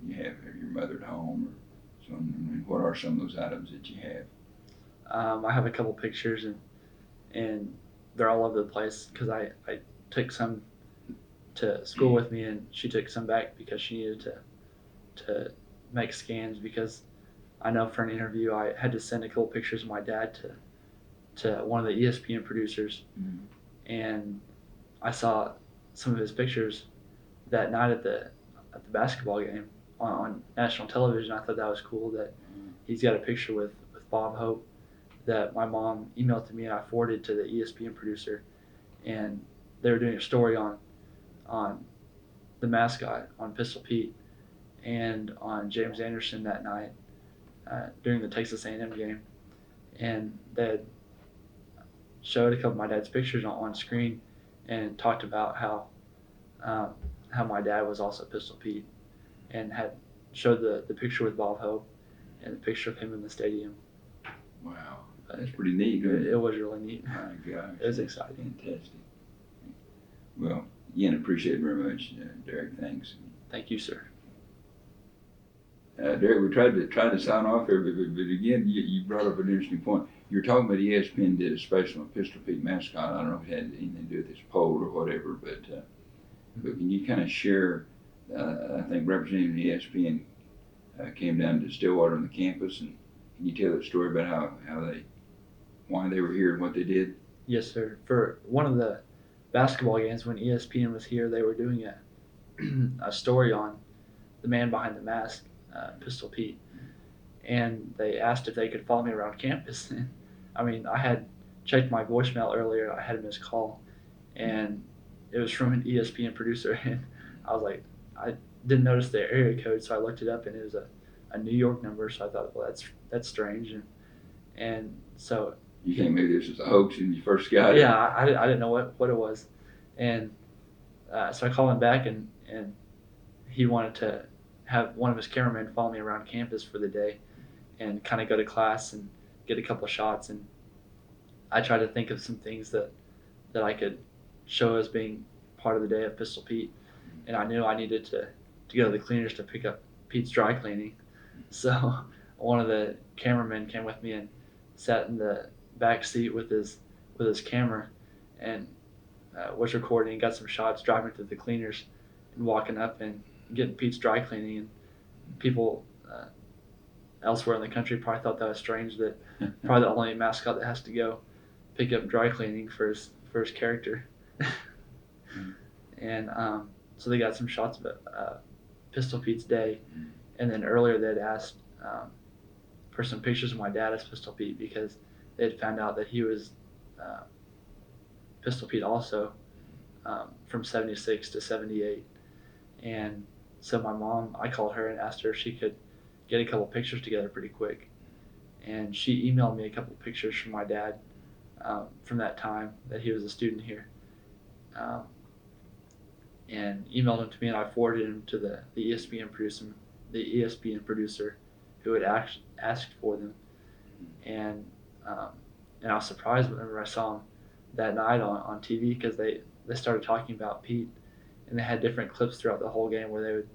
you have your mother at home or something? I mean, what are some of those items that you have? I have a couple pictures and they're all over the place because I took some to school with me, and she took some back because she needed to make scans, because I know for an interview I had to send a couple pictures of my dad to one of the ESPN producers, and I saw some of his pictures that night at the basketball game on national television. I thought that was cool that he's got a picture with Bob Hope that my mom emailed to me and I forwarded to the ESPN producer, and they were doing a story on the mascot, on Pistol Pete, and on James Anderson that night during the Texas A&M game, and they had showed a couple of my dad's pictures on screen and talked about how my dad was also Pistol Pete, and had showed the picture with Bob Hope and the picture of him in the stadium. Wow, that's pretty neat. It was really neat. My gosh, it was exciting. Fantastic. Well, again, appreciate it very much, Derick. Thanks. Thank you, sir. Derick, we tried to sign off here, but again, you brought up an interesting point. You're talking about ESPN did a special on Pistol Pete Mascot. I don't know if it had anything to do with this poll or whatever, but can you kind of share? I think representing ESPN came down to Stillwater on the campus, and can you tell that story about why they were here and what they did? Yes, sir. For one of the basketball games when ESPN was here, they were doing a story on the man behind the mask, Pistol Pete, and they asked if they could follow me around campus. And I mean, I had checked my voicemail earlier. I had a missed call, and it was from an ESPN producer, and I was like, I didn't notice the area code, so I looked it up, and it was a New York number. So I thought, well, that's strange, and so you think maybe this was a hoax when you first got it? Yeah, I didn't know what it was, and so I called him back, and he wanted to have one of his cameramen follow me around campus for the day, and kind of go to class and get a couple of shots. And I tried to think of some things that I could show as being part of the day of Pistol Pete, and I knew I needed to go to the cleaners to pick up Pete's dry cleaning. So one of the cameramen came with me and sat in the back seat with his camera, and was recording, got some shots driving to the cleaners and walking up and getting Pete's dry cleaning. And people elsewhere in the country probably thought that was strange, that probably the only mascot that has to go pick up dry cleaning for his character. And so they got some shots of Pistol Pete's day, and then earlier they'd asked for some pictures of my dad as Pistol Pete, because they had found out that he was Pistol Pete also, from 76 to 78. And so my mom, I called her and asked her if she could get a couple pictures together pretty quick. And she emailed me a couple pictures from my dad from that time that he was a student here. And emailed them to me, and I forwarded them to the ESPN producer who had asked for them. And I was surprised whenever I saw him that night on TV, because they started talking about Pete, and they had different clips throughout the whole game where they would,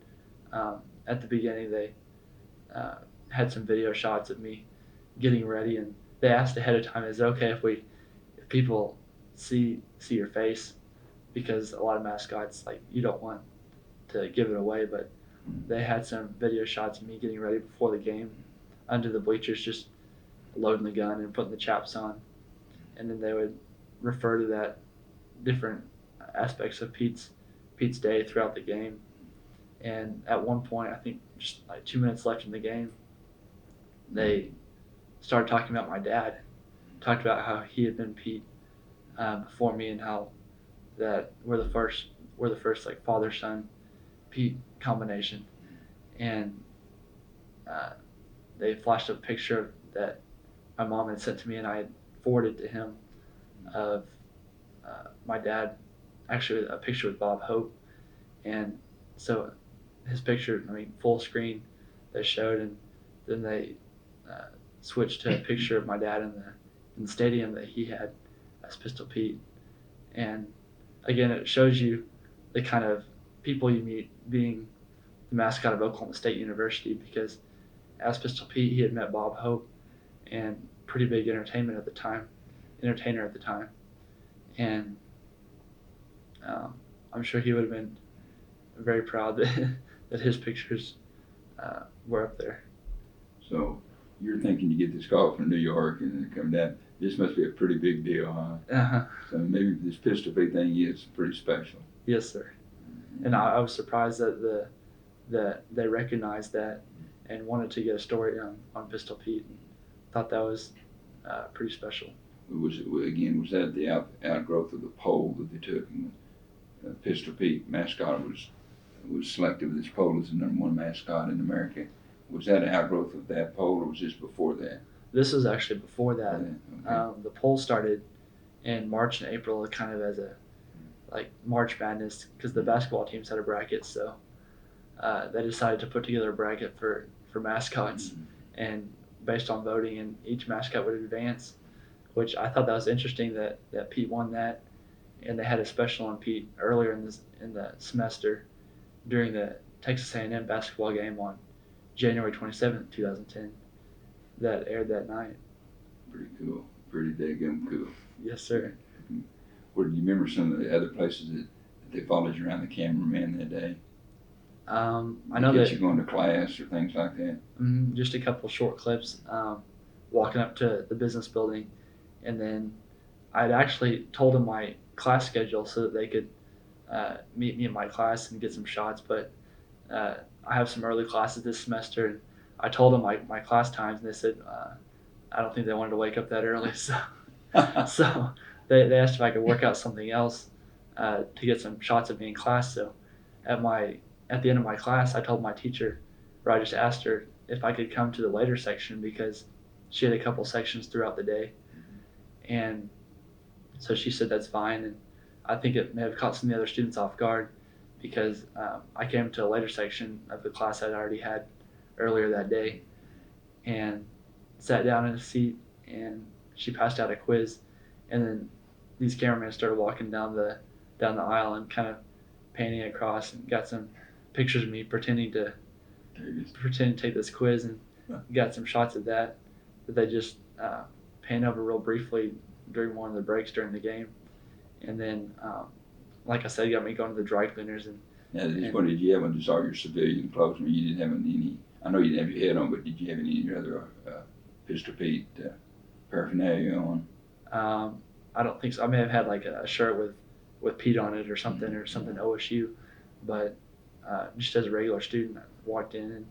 at the beginning, they had some video shots of me getting ready, and they asked ahead of time, is it okay if people see your face? Because a lot of mascots, like, you don't want to give it away, but they had some video shots of me getting ready before the game under the bleachers, just loading the gun and putting the chaps on. And then they would refer to that different aspects of Pete's day throughout the game. And at one point, I think just like 2 minutes left in the game, they started talking about my dad, talked about how he had been Pete before me, and how that we're the first like father-son Pete combination. And they flashed a picture that my mom had sent to me, and I had forwarded to him, of my dad, actually a picture with Bob Hope. And so his picture, I mean, full screen, they showed, and then they switched to a picture of my dad in the stadium that he had as Pistol Pete. And again, it shows you the kind of people you meet being the mascot of Oklahoma State University, because as Pistol Pete, he had met Bob Hope, and pretty big entertainer at the time. And I'm sure he would have been very proud that his pictures were up there. So you're thinking you get this call from New York and then come down. This must be a pretty big deal, huh? Uh-huh. So maybe this Pistol Pete thing is pretty special. Yes, sir. And I was surprised that that they recognized that and wanted to get a story on Pistol Pete, and thought that was pretty special. Was that the outgrowth of the poll that they took? And the Pistol Pete mascot was selected with this poll as the #1 mascot in America. Was that an outgrowth of that poll, or was this before that? This was actually before that. Okay. The poll started in March and April, kind of as a March Madness, because the basketball teams had a bracket, so they decided to put together a bracket for mascots, Mm-hmm. and based on voting, and each mascot would advance, which I thought that was interesting that Pete won that, and they had a special on Pete earlier in the semester during the Texas A&M basketball game on January 27th, 2010, that aired that night. Pretty cool. Pretty daggum cool. Yes, sir. What do you remember some of the other places that they followed you around, the cameraman that day? I know that you going to class or things like that. Just a couple short clips, walking up to the business building, and then I'd actually told them my class schedule so that they could meet me in my class and get some shots. But I have some early classes this semester, and I told them my class times, and they said I don't think they wanted to wake up that early, so so they asked if I could work out something else to get some shots of me in class. So at the end of my class, I told my teacher, or I just asked her if I could come to the later section because she had a couple sections throughout the day, and so she said that's fine. And I think it may have caught some of the other students off guard because I came to a later section of the class I'd already had earlier that day, and sat down in a seat, and she passed out a quiz, and then these cameramen started walking down the aisle and kind of panning across, and got some pictures of me pretending to take this quiz, and got some shots of that they just panned over real briefly during one of the breaks during the game. And then like I said, got me going to the dry cleaners. What did you have on? Just all your civilian clothes? I mean, you didn't have any. I know you didn't have your head on, but did you have any other Pistol Pete paraphernalia on? I don't think so. I may have had like a shirt with Pete on it or something, OSU, but just as a regular student, I walked in, and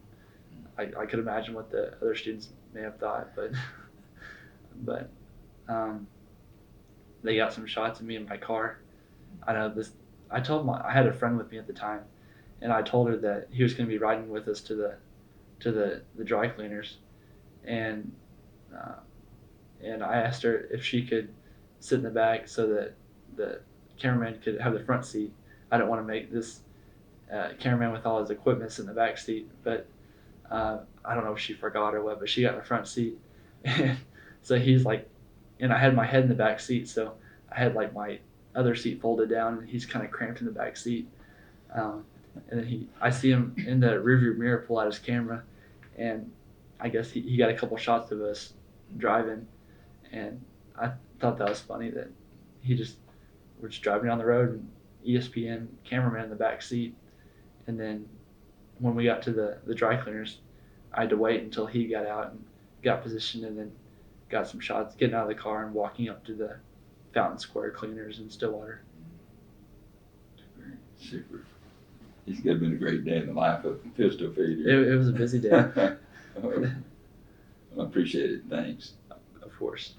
I could imagine what the other students may have thought, but they got some shots of me in my car. I know this. I told I had a friend with me at the time, and I told her that he was going to be riding with us to the dry cleaners, and I asked her if she could sit in the back so that the cameraman could have the front seat. I don't want to make this cameraman with all his equipment sit in the back seat, but I don't know if she forgot or what, but she got in the front seat. And so he's like, and I had my head in the back seat, so I had like my other seat folded down, and he's kind of cramped in the back seat. And then I see him in the rearview mirror pull out his camera, and I guess he got a couple shots of us driving, and I thought that was funny that we're just driving down the road, and ESPN cameraman in the back seat. And then when we got to the dry cleaners, I had to wait until he got out and got positioned, and then got some shots getting out of the car and walking up to the Fountain Square cleaners in Stillwater. Super. It's got to been a great day in the life of Pistol Pete. It was a busy day. I appreciate it. Thanks. Of course.